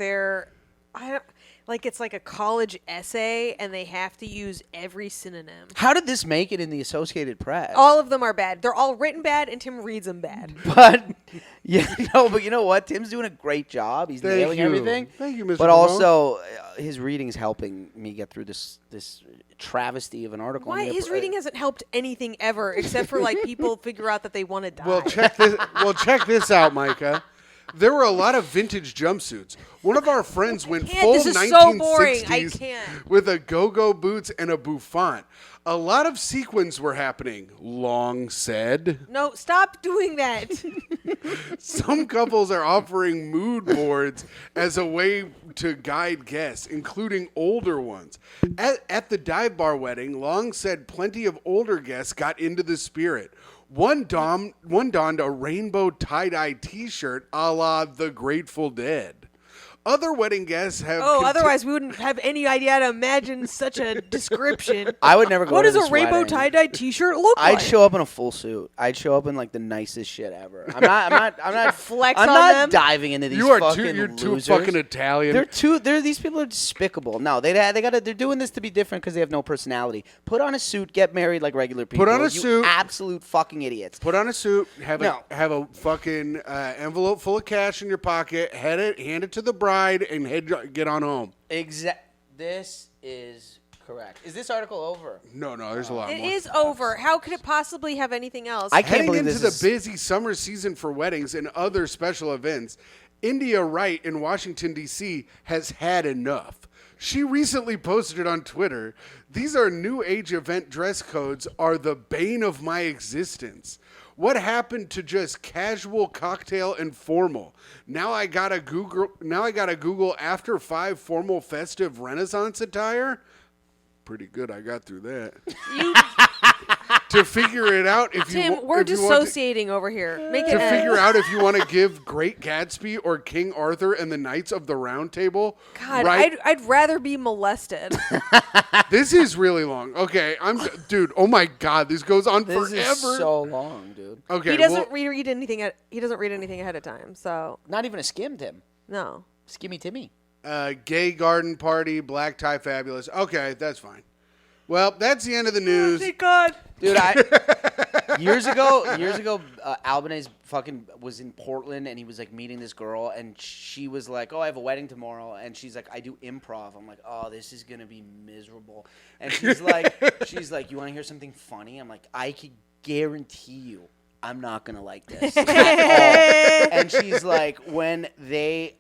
like it's like a college essay, and they have to use every synonym. How did this make it in the Associated Press? All of them are bad. They're all written bad, and Tim reads them bad. But but you know what? Tim's doing a great job. He's Thank nailing you. everything. Thank you, Mr. But Pavone. also, his reading is helping me get through this travesty of an article. Why his reading hasn't helped anything ever, except for like people figure out that they want to die. Well, check this out, Myka. There were a lot of vintage jumpsuits. One of our friends went full This is 1960s so boring. I can't. with a go-go boots and a bouffant. A lot of sequins were happening, Long said. No, stop doing that. Some couples are offering mood boards as a way to guide guests, including older ones. At the dive bar wedding, Long said plenty of older guests got into the spirit. One donned a rainbow tie-dye T-shirt a la the Grateful Dead. Other wedding guests have... Otherwise we wouldn't have any idea how to imagine such a description. I would never go What to does a this rainbow wedding. tie-dye T-shirt look like? I'd show up in a full suit. I'd show up in like the nicest shit ever. I'm not Flex I'm on not them? diving into these You're fucking too losers. fucking Italian. These people are despicable. No, they're doing this to be different because they have no personality. Put on a suit, get married like regular people. Put on a you suit. absolute fucking idiots. Put on a suit, have No. a fucking envelope full of cash in your pocket, hand it to the bride, and get on home. This is correct. Is this article over? No, there's a lot It more. is over. How could it possibly have anything else? I can't Heading believe into this the is... busy summer season for weddings and other special events, India Wright in Washington, D.C. has had enough. She recently posted on Twitter, "These are new age event dress codes are the bane of my existence. What happened to just casual, cocktail, and formal? Now I gotta Google after 5 formal, festive Renaissance attire. Pretty good. I got through that. To figure it out, if Tim, you we're if you want dissociating over here. Make it to end. figure out if you want to give Great Gatsby or King Arthur and the Knights of the Round Table. God, right? I'd rather be molested. This is really long. Okay, dude. Oh my God, this goes on This forever. is so long, dude. Okay, He doesn't read anything. He doesn't read anything ahead of time. So Not even a skim, Tim. no. Skimmy Timmy. gay garden party, black tie fabulous. Okay, that's fine. Well, that's the end of the news. Thank God. Dude, years ago, Albanese fucking was in Portland, and he was like meeting this girl, and she was like, "Oh, I have a wedding tomorrow," and she's like, "I do improv." I'm like, "Oh, this is gonna be miserable." And she's like, "You want to hear something funny?" I'm like, "I could guarantee you, I'm not gonna like this at all." And she's like, when the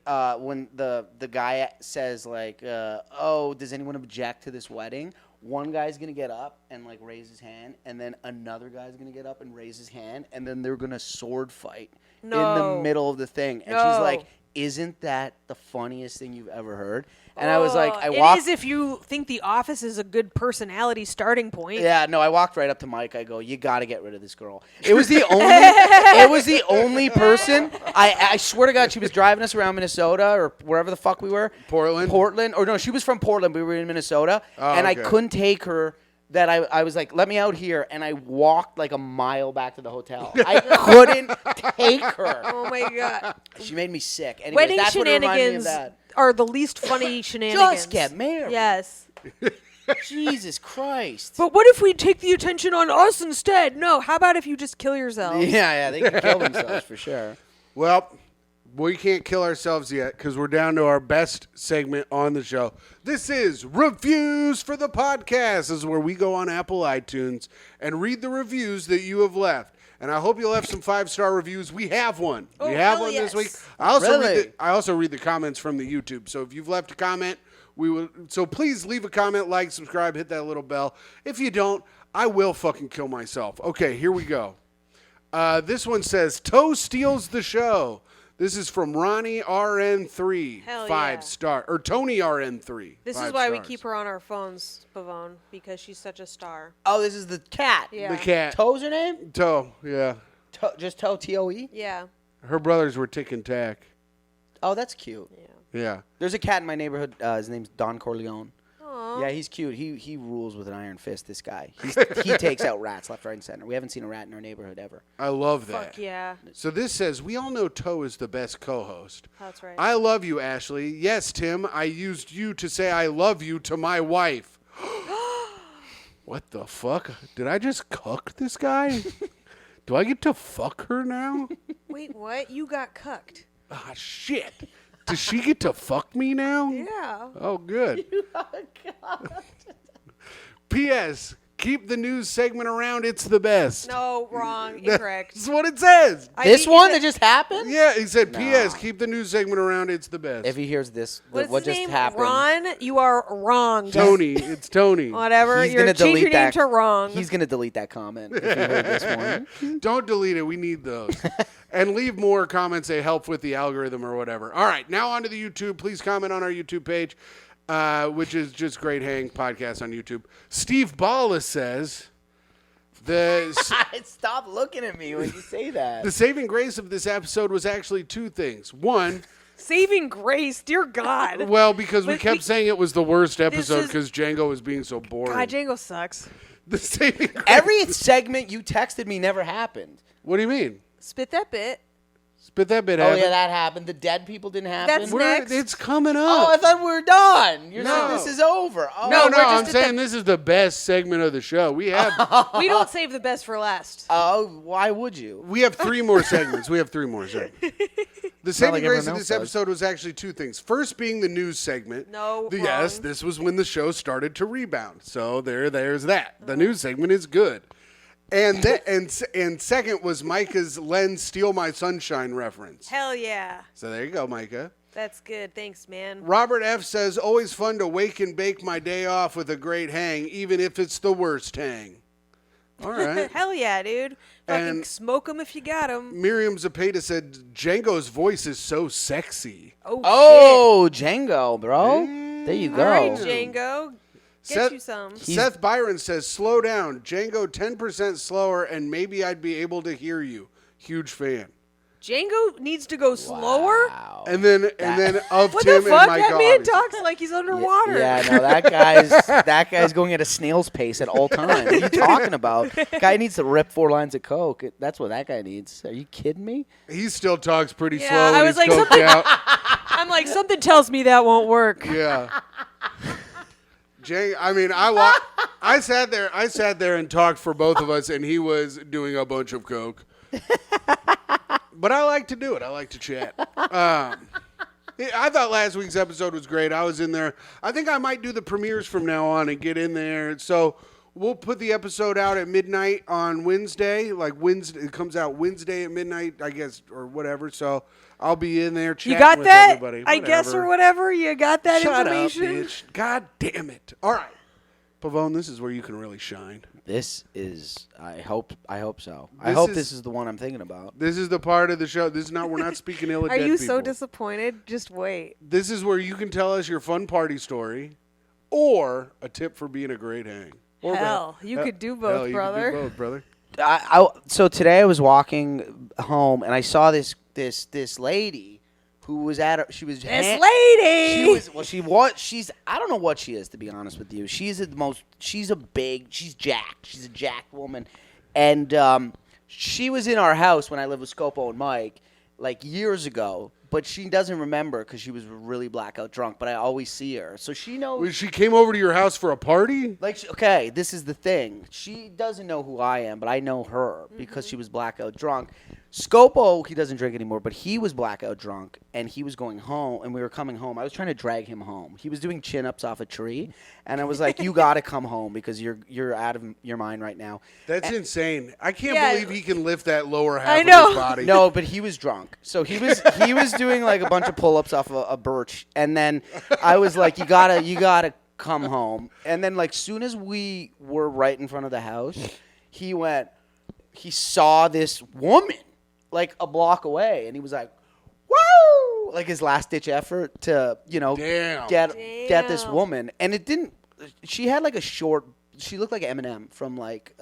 guy says like, "Oh, does anyone object to this wedding?" one guy's going to get up and, like, raise his hand, and then another guy's going to get up and raise his hand, and then they're going to sword fight in the middle of the thing. And she's like, isn't that the funniest thing you've ever heard? And I was like, it is if you think The Office is a good personality starting point. Yeah, no, I walked right up to Mike. I go, you got to get rid of this girl. It was the only it was the only person. I swear to God, she was driving us around Minnesota or wherever the fuck we were. Portland. Or no, she was from Portland. We were in Minnesota. And I couldn't take her. That I was like, let me out here, and I walked like a mile back to the hotel. I couldn't take her. Oh my God. She made me sick. Anyways, Wedding that's shenanigans what reminded me of that. are the least funny shenanigans. Just get married. Yes. Jesus Christ. But what if we take the attention on us instead? No, how about if you just kill yourself? Yeah, they can kill themselves for sure. Well, we can't kill ourselves yet because we're down to our best segment on the show. This is Reviews for the Podcast. This is where we go on Apple iTunes and read the reviews that you have left. And I hope you left some 5-star reviews. We have one. We have one this week. I also read the comments from the YouTube. So if you've left a comment, so please leave a comment, like, subscribe, hit that little bell. If you don't, I will fucking kill myself. Okay, here we go. This one says, Toe steals the show. This is from Ronnie RN3, Hell 5-star, or Tony RN3. This is why we keep her on our phones, Pavone, because she's such a star. Oh, this is the cat. Yeah. The cat. Toe's her name? Toe, yeah. Just Toe, T-O-E? Yeah. Her brothers were Tick and Tack. Oh, that's cute. Yeah. There's a cat in my neighborhood. His name's Don Corleone. Aww. Yeah, he's cute. He rules with an iron fist, this guy. He takes out rats left, right, and center. We haven't seen a rat in our neighborhood ever. I love that. Fuck yeah. So this says, we all know Toe is the best co-host. That's right. I love you, Ashley. Yes, Tim, I used you to say I love you to my wife. What the fuck? Did I just cuck this guy? Do I get to fuck her now? Wait, what? You got cucked. Ah, shit. Does she get to fuck me now? Yeah. Oh, good. P.S. Keep the news segment around. It's the best. No, wrong. Incorrect. That's what it says. This one that just happened? Yeah, he said, P.S. Keep the news segment around. It's the best. If he hears this, What's what his just name? happened? Ron? You are wrong. Tony. It's Tony. Whatever. He's You're gonna changing delete your name that. to wrong. He's going to delete that comment if he heard this one. Don't delete it. We need those. And leave more comments. They help with the algorithm or whatever. All right. Now on to the YouTube. Please comment on our YouTube page, which is just Great Hang Podcast on YouTube. Steve Balla says, Stop looking at me when you say that. the saving grace of this episode was actually two things. One, Saving grace. Dear God. well, because we But kept saying it was the worst episode is- because Django was being so boring. God, Django sucks. The saving grace. Every segment you texted me never happened. What do you mean? Spit that bit. Spit that bit Oh, out. yeah, that happened. The dead people didn't happen. That's next. It's coming up. Oh, I thought we were done. You're No. saying this is over. Oh, no, we're just I'm at saying this is the best segment of the show. We have We don't save the best for last. Oh, why would you? we have three more segments. The saving like grace everyone of this else episode was actually two things. First being the news segment. No, Yes, wrong. this was when the show started to rebound. So there's that. The news segment is good. And and second was Myka's Len Steal My Sunshine reference. Hell yeah. So there you go, Myka. That's good. Thanks, man. Robert F. says, always fun to wake and bake my day off with a great hang, even if it's the worst hang. All right. Hell yeah, dude. Fucking And- smoke 'em if you got 'em. Miriam Zapata said, Django's voice is so sexy. Oh, Django, bro. There you shit. go. All right, Django. Get Seth- you some. Seth Byron says, slow down. Django 10% slower, and maybe I'd be able to hear you. Huge fan. Django needs to go slower? Wow. And then of What Tim the fuck? and Myka. That man obviously. talks like he's underwater. Yeah, no, that guy's going at a snail's pace at all times. What are you talking about? Guy needs to rip 4 lines of coke. That's what that guy needs. Are you kidding me? He still talks pretty Yeah, slow when I was he's like, coked something- out. I'm like, something tells me that won't work. Yeah. I sat there and talked for both of us, and he was doing a bunch of coke. But I like to do it. I like to chat. I thought last week's episode was great. I was in there. I think I might do the premieres from now on and get in there. So we'll put the episode out at midnight on Wednesday. Like Wednesday, it comes out Wednesday at midnight, I guess, or whatever. So I'll be in there chatting You got with that? everybody. I guess, or whatever. You got that Shut information? up, bitch. God damn it. All right. Pavone, this is where you can really shine. This is. I hope so. I hope this is the one I'm thinking about. This is the part of the show. This is not. We're not speaking ill of Are dead you people. so disappointed? Just wait. This is where you can tell us your fun party story, or a tip for being a great hang. Or Hell, you could do both, you brother. Could do both, brother. So today I was walking home and I saw this lady who was This lady. She's I don't know what she is, to be honest with you. She's jacked. She's a jacked woman, and she was in our house when I lived with Scopo and Mike like years ago. But she doesn't remember because she was really blackout drunk. But I always see her, so she knows. Wait, she came over to your house for a party? Okay, this is the thing. She doesn't know who I am, but I know her because she was blackout drunk. Scopo, he doesn't drink anymore, but he was blackout drunk, and he was going home, and we were coming home. I was trying to drag him home. He was doing chin-ups off a tree, and I was like, you got to come home because you're out of your mind right now. That's insane. I can't Yeah. believe he can lift that lower half I of know. his body. No, but he was drunk. So he was doing like a bunch of pull-ups off a birch, and then I was like, you gotta come home. And then like soon as we were right in front of the house, he saw this woman like a block away, and he was like, woo! Like his last-ditch effort to, Damn. get this woman. And it didn't, she had like she looked like Eminem from like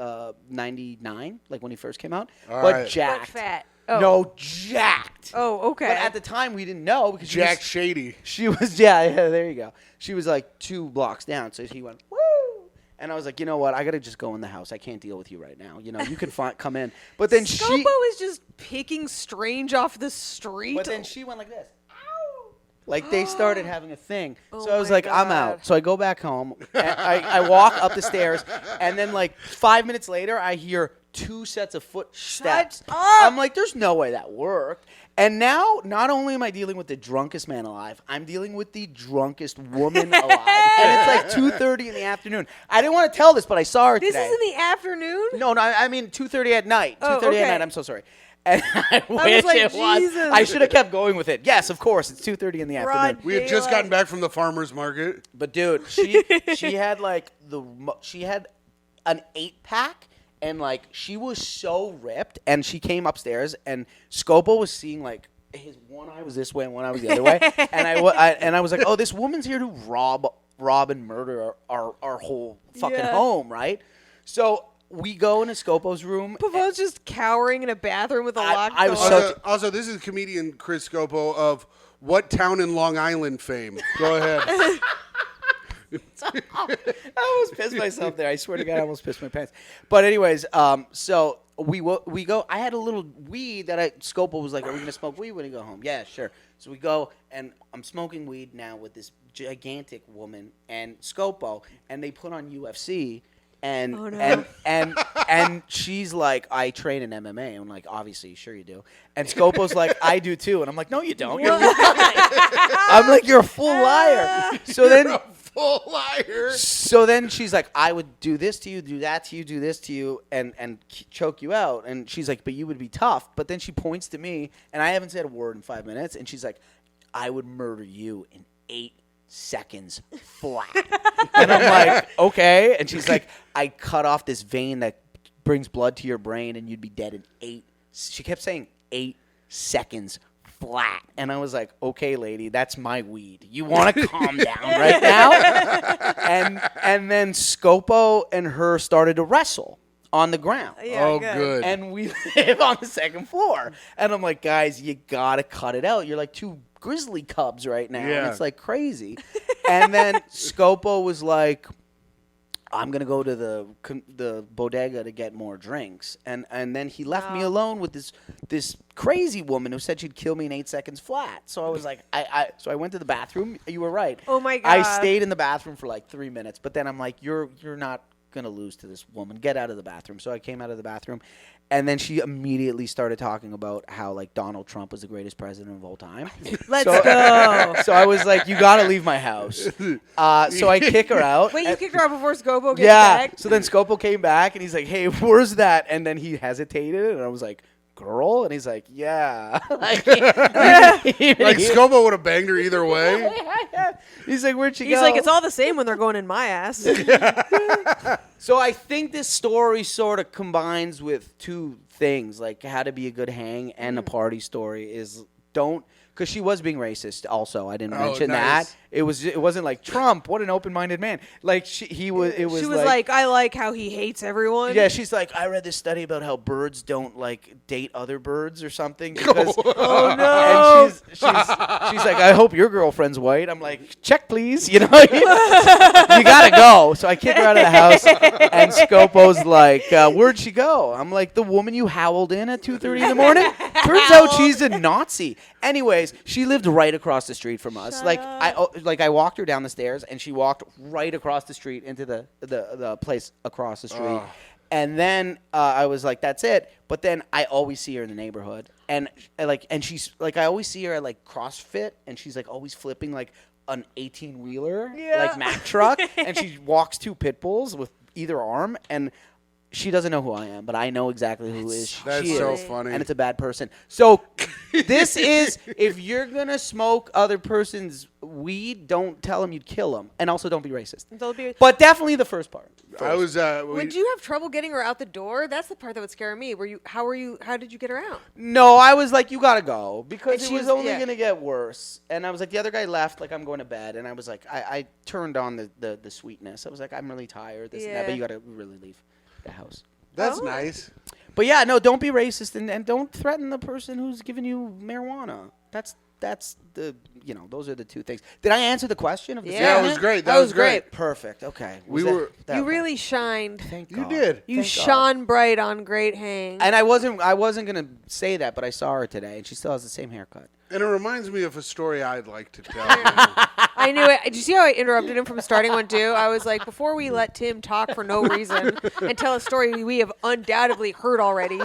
99, like when he first came out, All but right. jacked. But fat. Oh. No, jacked. Oh, okay. But at the time, we didn't know because Jack Shady. she was yeah, there you go. She was like 2 blocks down, so he went, woo! And I was like, you know what? I got to just go in the house. I can't deal with you right now. You can come in. But then Scopo is just picking strange off the street. But then she went like this. Ow! Like they started having a thing. Oh So I was my like, I'm God. out. So I go back home. And I walk up the stairs. And then like 5 minutes later, I hear 2 sets of footsteps. up! I'm like, there's no way that worked. And now, not only am I dealing with the drunkest man alive, I'm dealing with the drunkest woman alive. And it's like 2:30 in the afternoon. I didn't want to tell this, but I saw her This today. is in the afternoon? No, I mean 2:30 at night. 2:30 Oh, okay. at night. I'm so sorry. And I wish like, it was. Jesus. I should have kept going with it. Yes, of course. It's 2:30 in the Broad afternoon. We had just gotten back from the farmer's market. But dude, she had like she had an 8-pack. And, like, she was so ripped, and she came upstairs, and Scopo was seeing, like, his one eye was this way and one eye was the other way. And I was like, oh, this woman's here to rob and murder our whole fucking home, right? So we go into Scopo's room. Pavone's just cowering in a bathroom with a locked I was door. Also, this is comedian Chris Scopo of What Town in Long Island fame. Go ahead. I almost pissed myself there. I swear to God, I almost pissed my pants. But anyways, so we go. I had a little weed that Scopo was like, "Are we gonna smoke weed when you go home?" Yeah, sure. So we go, and I'm smoking weed now with this gigantic woman and Scopo, and they put on UFC. And Oh, no. and she's like, I train in MMA. I'm like, obviously, sure you do. And Scopo's like, I do too. And I'm like, no, you don't. You're lying. I'm like, you're a full liar. So then, Full liar. so then she's like, I would do this to you, do that to you, do this to you, and choke you out. And she's like, but you would be tough. But then she points to me, and I haven't said a word in 5 minutes. And she's like, I would murder you in 8 seconds flat. And I'm like, okay. And she's like, I cut off this vein that brings blood to your brain and you'd be dead in 8. She kept saying 8 seconds flat. And I was like, okay, lady, that's my weed. You want to calm down right now? And then Scopo and her started to wrestle on the ground. Yeah, Oh, good. And we live on the 2nd floor. And I'm like, guys, you got to cut it out. You're like 2 grizzly cubs right now. Yeah. And it's like crazy. And then Scopo was like, I'm going to go to the bodega to get more drinks. And then he left me alone with this crazy woman who said she'd kill me in 8 seconds flat. So I was like, so I went to the bathroom. You were right. Oh, my I God. stayed in the bathroom for like 3 minutes. But then I'm like, you're not going to lose to this woman. Get out of the bathroom. So I came out of the bathroom. And then she immediately started talking about how, like, Donald Trump was the greatest president of all time. Let's So- go. So I was like, you got to leave my house. So I kick her out. Wait, you kicked her out before Scopo gets Yeah. back? So then Scopo came back, and he's like, hey, where's that? And then he hesitated, and I was like, girl? And he's like, yeah. like Scobo would have banged her either way. He's like, where'd she go? He's like, it's all the same when they're going in my ass. So I think this story sort of combines with two things, like how to be a good hang and a party story is don't. Because she was being racist. Also, I didn't mention that. It wasn't like Trump. What an open-minded man. Like he was. It was. She was like, I like how he hates everyone. Yeah, she's like, I read this study about how birds don't like date other birds or something. Because, oh no! And she's like, I hope your girlfriend's white. I'm like, check please. You know, you gotta go. So I kick her out of the house, and Scopo's like, where'd she go? I'm like, the woman you howled in at 2:30 in the morning. Turns out she's a Nazi. Anyways, she lived right across the street from us. I walked her down the stairs, and she walked right across the street into the place across the street. And then I was like, that's it. But then I always see her in the neighborhood, and she's like, I always see her at like CrossFit, and she's like always flipping like an 18-wheeler, like Mack truck, and she walks two pit bulls with either arm, and she doesn't know who I am, but I know exactly who is. That's she so is, funny. and it's a bad person. So this is, if you're gonna smoke other person's weed, don't tell them you'd kill them, and also don't be racist. But definitely the first part. I was. Would you have trouble getting her out the door? That's the part that would scare me. How did you get her out? No, I was like, you gotta go because And it was only gonna get worse. And I was like, the other guy left, like I'm going to bed, and I was like, I turned on the sweetness. I was like, I'm really tired, this and that, but you gotta really leave the house. That's nice. But yeah, no, don't be racist and don't threaten the person who's giving you marijuana. That's the those are the two things. Did I answer the question of the Yeah, it was great. That was great. Perfect. Okay. You really shined. Thank You God. did. You shone bright on Great Hang. And I wasn't gonna say that, but I saw her today, and she still has the same haircut. And it reminds me of a story I'd like to tell. I knew it. Did you see how I interrupted him from starting one too? I was like, before we let Tim talk for no reason and tell a story we have undoubtedly heard already.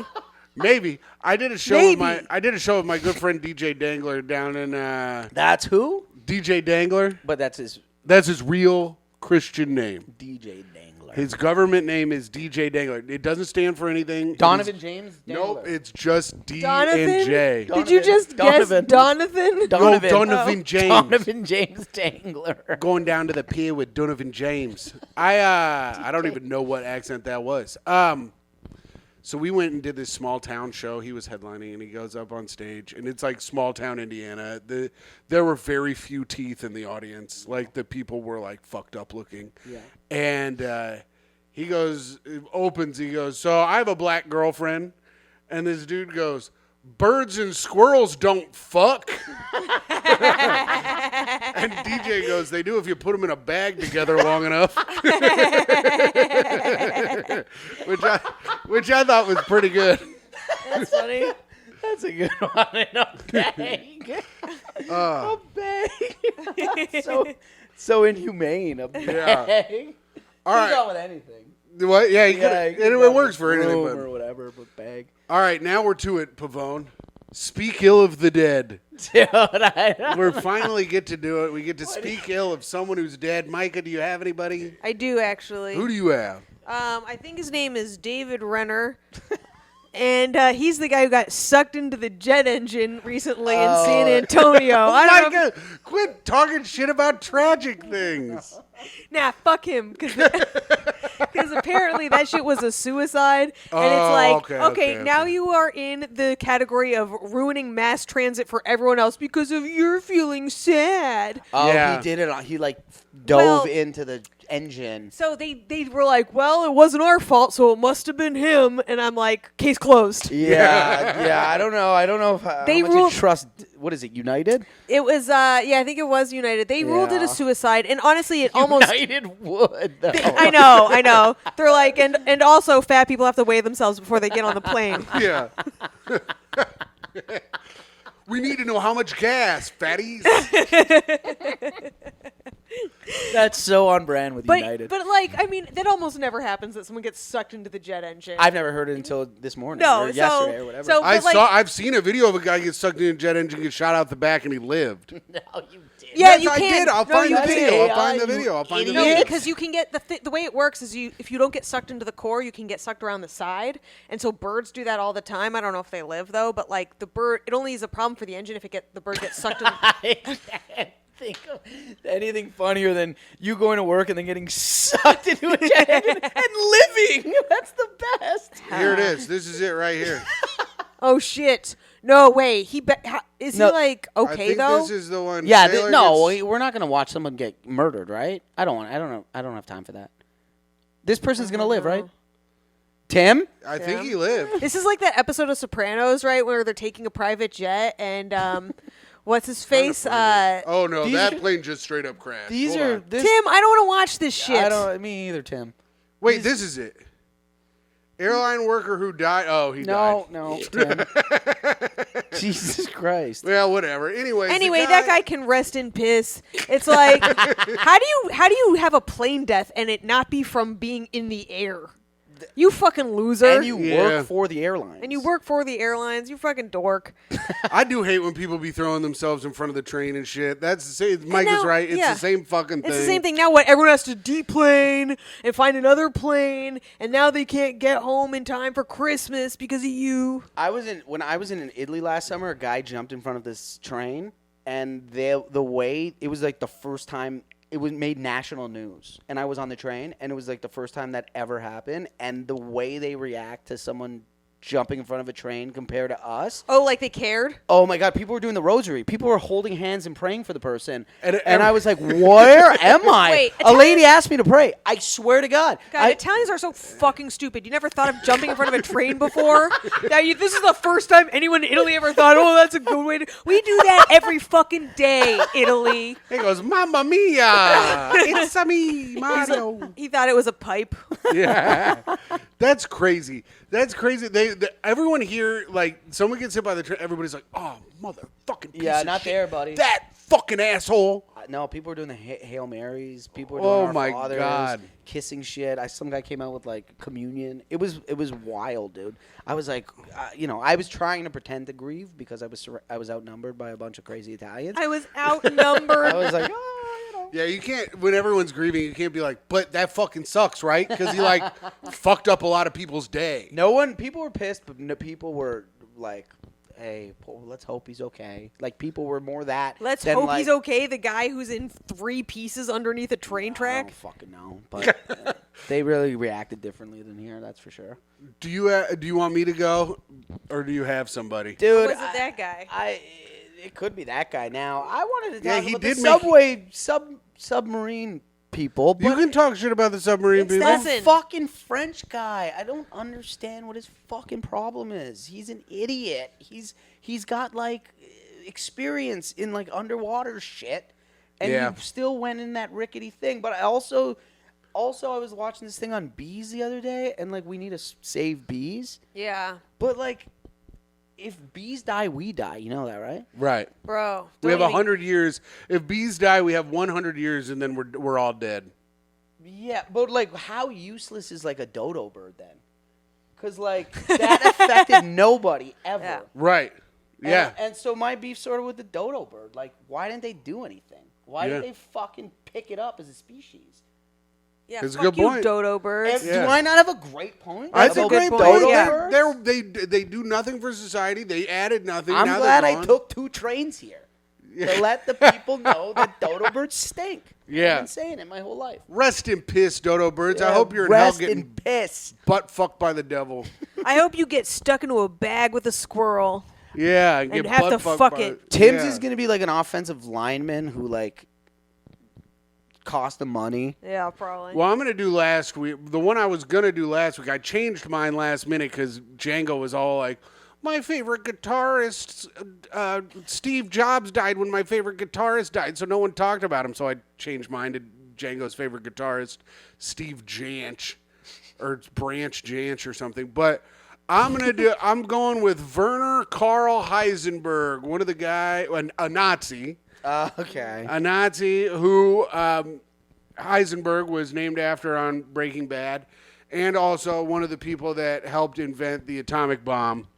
Maybe I did a show with my good friend DJ Dangler down in. That's who? DJ Dangler. But that's his real Christian name. DJ Dangler. His government name is DJ Dangler. It doesn't stand for anything. Donovan James Dangler. Nope, it's just D Donovan? and J. Did you just guess Donovan? Donovan James. Donovan James Dangler. Going down to the pier with Donovan James. I don't even know what accent that was. So we went and did this small town show. He was headlining, and he goes up on stage, and it's like small town Indiana. There were very few teeth in the audience. Like the people were like fucked up looking. Yeah. And he goes, so I have a black girlfriend, and this dude goes, birds and squirrels don't fuck. And DJ goes, they do if you put them in a bag together long enough. which I thought was pretty good. That's funny. That's a good one. In a bag. A bag. so inhumane. A bag. Yeah. All right. Go with anything. What? Yeah, it works for anything. Or whatever, but bag. All right, now we're to it, Pavone. Speak ill of the dead. Dude, We finally get to do it. We get to speak ill of someone who's dead. Myka, do you have anybody? I do, actually. Who do you have? I think his name is David Renner. And he's the guy who got sucked into the jet engine recently in San Antonio. I don't know. Quit talking shit about tragic things. Nah, fuck him. Because apparently that shit was a suicide. And it's like, okay, now you are in the category of ruining mass transit for everyone else because of your feeling sad. Oh, yeah. He did it. He like dove into the engine. So they were like, well, it wasn't our fault, so it must have been him. And I'm like, case closed. Yeah. I don't know if They how much ruled- you trust. What is it? United? It was, I think it was United. They ruled it a suicide, and honestly, it almost. United would. Though. I know. They're like, and also, fat people have to weigh themselves before they get on the plane. Yeah. We need to know how much gas, fatties. That's so on brand with United. But like, I mean, that almost never happens that someone gets sucked into the jet engine. I've never heard it until this morning No, or so- yesterday or whatever. so- But, like- I've seen a video of a guy get sucked in a jet engine, get shot out the back, and he lived. No, you did. Yeah, Yes, you I can. did. I'll No, find you the can. video. I'll find the You video. I'll find the idiot. video. No, because you can get the way it works is if you don't get sucked into the core, you can get sucked around the side, and so birds do that all the time. I don't know if they live though, but like the bird, it only is a problem for the engine if the bird gets sucked in. I can't think of anything funnier than you going to work and then getting sucked into a jet engine and living. That's the best. Here it is. This is it right here. Oh shit! No way. Is No. he like I okay think though? this is the one. Yeah, Taylor no, gets- we're not gonna watch someone get murdered, right? I don't have time for that. This person's gonna live, right? Tim? I think he lived. This is like that episode of Sopranos, right, where they're taking a private jet and what's his face? Oh no, These that are- plane just straight up crashed. These Hold are on. this. Tim, I don't want to watch this shit. I don't. Me either, Tim. Wait, this is it. Airline worker who died. Oh, he died. No, Tim. Jesus Christ. Well, whatever. Anyway, That guy can rest in piss. It's like, how do you have a plane death and it not be from being in the air? You fucking loser. And you Yeah. work for the airlines. And you work for the airlines. You fucking dork. I do hate when people be throwing themselves in front of the train and shit. That's the same. Mike now- is right. It's yeah. the same fucking thing. It's the same thing. Now what? Everyone has to deplane and find another plane, and now they can't get home in time for Christmas because of you. When I was in Italy last summer, a guy jumped in front of this train, and the way it was like the first time it was made national news, and I was on the train, and it was like the first time that ever happened, and the way they react to someone jumping in front of a train compared to us. Oh, like they cared? Oh my God! People were doing the rosary. People were holding hands and praying for the person, And- and I was like, "Where am I?" Wait, a lady asked me to pray. I swear to God. God, Italians are so fucking stupid. You never thought of jumping in front of a train before? This is the first time anyone in Italy ever thought, oh, that's a good way to... We do that every fucking day, Italy. He goes, "Mamma mia! It's a me, Mario." He thought it was a pipe. Yeah, that's crazy. That's crazy. Everyone here, like, someone gets hit by the train, everybody's like, "Oh, motherfucking piece Yeah, of not shit. there, buddy. That fucking asshole." No, people were doing the Hail Marys. People were doing Oh Our my Fathers, God. kissing shit. Some guy came out with like communion. It was wild, dude. I was like, I was trying to pretend to grieve because I was outnumbered by a bunch of crazy Italians. I was outnumbered. I was like, Yeah, you can't. When everyone's grieving, you can't be like, "But that fucking sucks," right? Because he like fucked up a lot of people's day. People were pissed, but no, people were like, hey, let's hope he's okay. Like, people were more that. Let's than, hope like, he's okay. The guy who's in 3 pieces underneath a train I track. don't fucking know, but they really reacted differently than here. That's for sure. Do you want me to go, or do you have somebody? Dude, Was it that guy? It could be that guy. Now, I wanted to Yeah, talk he about did the make- submarine people. But You can talk shit about the submarine It's people. that- the fucking French guy. I don't understand what his fucking problem is. He's an idiot. He's got like experience in like underwater shit, and Yeah. he still went in that rickety thing. But I also I was watching this thing on bees the other day, and like we need to save bees. Yeah. But like, if bees die, we die. You know that, right? Right. Bro. We have don't even- 100 years. If bees die, we have 100 years, and then we're all dead. Yeah, but like, how useless is like a dodo bird then? Because like that affected nobody ever. Yeah. Right. Yeah. And so my beef sort of with the dodo bird. Like, why didn't they do anything? Why Yeah. didn't they fucking pick it up as a species? Yeah, It's a fuck good you, point. dodo birds. Yeah. Do I not have a great point? That's a about great good point. dodo yeah. birds? They do nothing for society. They added nothing. I'm now glad they're I gone. took 2 trains here to let the people know that dodo birds stink. Yeah. I've been saying it my whole life. Rest in piss, dodo birds. I Yeah, hope you're in hell rest getting in piss. butt fucked by the devil. I hope you get stuck into a bag with a squirrel. Yeah, And get have butt to fucked fuck by it. Tim's yeah. is gonna be like an offensive lineman who like cost him money. Yeah, probably. Well, I'm gonna do last week. The one I was gonna do last week, I changed mine last minute because Django was all like, "My favorite guitarist, Steve Jobs died when my favorite guitarist died," so no one talked about him. So I changed mine to Django's favorite guitarist, Steve Janch, or Branch Janch or something. But I'm going with Werner Karl Heisenberg, one of the guy, a Nazi. Okay. A Nazi who Heisenberg was named after on Breaking Bad, and also one of the people that helped invent the atomic bomb.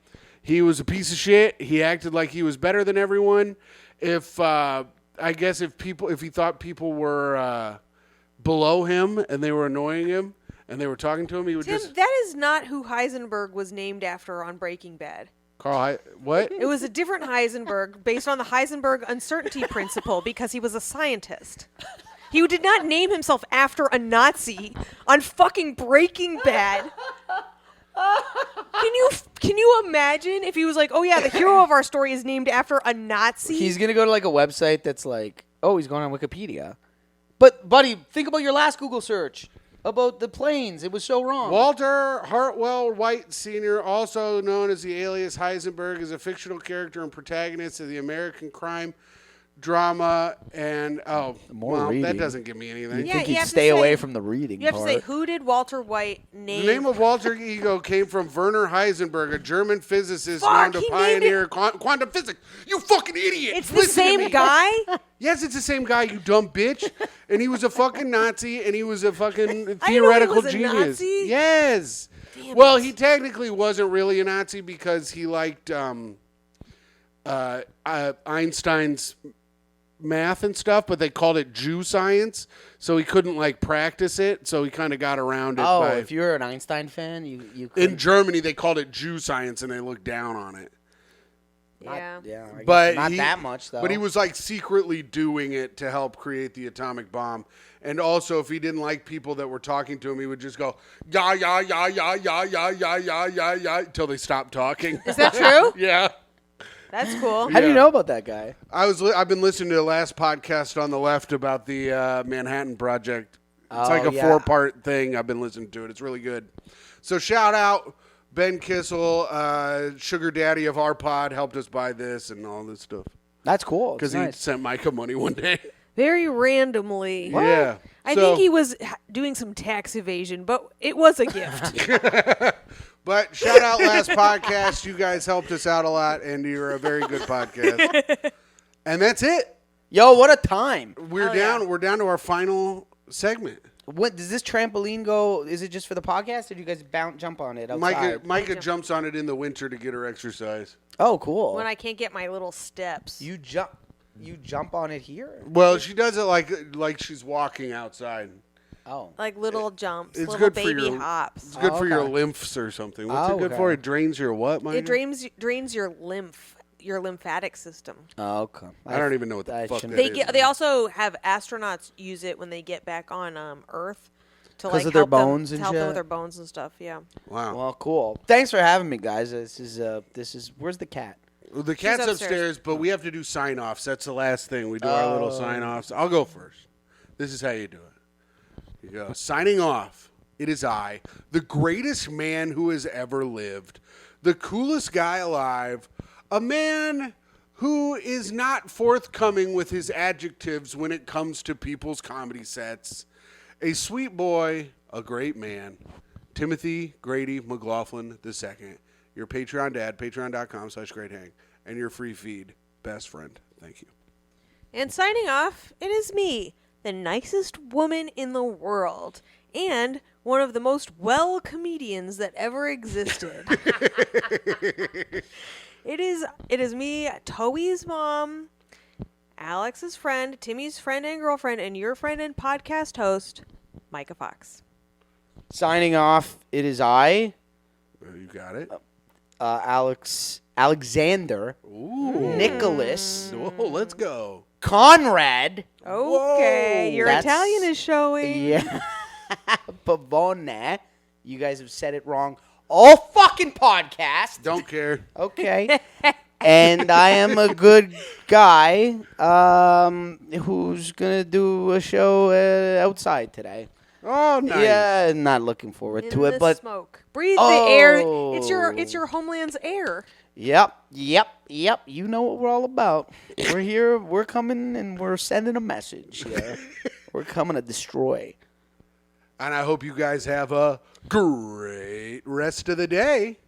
He was a piece of shit. He acted like he was better than everyone. If he thought people were below him and they were annoying him and they were talking to him, he would Tim, that is not who Heisenberg was named after on Breaking Bad. What? It was a different Heisenberg based on the Heisenberg uncertainty principle because he was a scientist. He did not name himself after a Nazi on fucking Breaking Bad. Can you imagine if he was like, oh yeah, the hero of our story is named after a Nazi? He's going to go to like a website that's like, oh, he's going on Wikipedia. But, buddy, think about your last Google search about the planes. It was so wrong. Walter Hartwell White Sr., also known as the alias Heisenberg, is a fictional character and protagonist of the American crime drama. And, that doesn't give me anything. You think he'd stay away from the reading You have part. to say, who did Walter White name? The name of Walter Ego came from Werner Heisenberg, a German physicist known to pioneer quantum physics. You fucking idiot! It's the same guy? Yes, it's the same guy, you dumb bitch. And he was a fucking Nazi, and he was a fucking I theoretical didn't know he was a genius. Nazi. Yes. Damn well, it. he technically wasn't really a Nazi because he liked Einstein's math and stuff, but they called it Jew science, so he couldn't like practice it, so he kind of got around it. Oh, if you're an Einstein fan, you could. In Germany, they called it Jew science, and they looked down on it. Yeah. I guess But not that much, though. But he was like secretly doing it to help create the atomic bomb. And also, if he didn't like people that were talking to him, he would just go, yeah, yeah, yeah, yeah, yeah, yeah, yeah, yeah, yeah, yeah, until they stopped talking. Is that true? Yeah. That's cool. How do you know about that guy? I've been listening to the last podcast on the left about the Manhattan Project. It's like a 4-part thing. I've been listening to it. It's really good. So shout out Ben Kissel, sugar daddy of our pod, helped us buy this and all this stuff. That's cool. Because he sent Myka money one day. Very randomly. What? Yeah. I think he was doing some tax evasion, but it was a gift. But shout out last podcast. You guys helped us out a lot, and you're a very good podcast. And that's it. Yo, what a time. We're down to our final segment. What does this trampoline go? Is it just for the podcast, or do you guys jump on it outside? Myka jumps on it in the winter to get her exercise. Oh, cool. When I can't get my little steps. You jump on it here? Well, she does it like she's walking outside. Oh. Like little jumps, It's little good for baby your hops. It's good for your lymphs or something. What's it good for? It drains your what, Myka? It drains your lymphatic system. Oh, okay. I don't even know what the fuck that is. They also have astronauts use it when they get back on Earth to like of their help bones them, and help them shit? with their bones and stuff. Yeah. Wow. Well, cool. Thanks for having me, guys. This is where's the cat? Well, the cat's upstairs, but we have to do sign-offs. That's the last thing. We do our little sign-offs. I'll go first. This is how you do it. You go, signing off. It is I, the greatest man who has ever lived, the coolest guy alive, a man who is not forthcoming with his adjectives when it comes to people's comedy sets, a sweet boy, a great man, Timothy Grady McLaughlin II, your Patreon dad, patreon.com/greathang, and your free feed, best friend. Thank you. And signing off, it is me, the nicest woman in the world, and one of the most well comedians that ever existed. It is me, Toey's mom, Alex's friend, Timmy's friend and girlfriend, and your friend and podcast host, Myka Fox. Signing off. It is I, You got it. Alexander Ooh. Nicholas Whoa, let's go. Conrad. Okay, your That's- Italian is showing. Yeah. Pavone. You guys have said it wrong all fucking podcast. Don't care. Okay. And I am a good guy who's going to do a show outside today. Oh, nice. Yeah, not looking forward In to it, the but smoke. Breathe the air. It's Oh. your homeland's air. Yep. You know what we're all about. We're here, we're coming, and we're sending a message here. We're coming to destroy. And I hope you guys have a great rest of the day.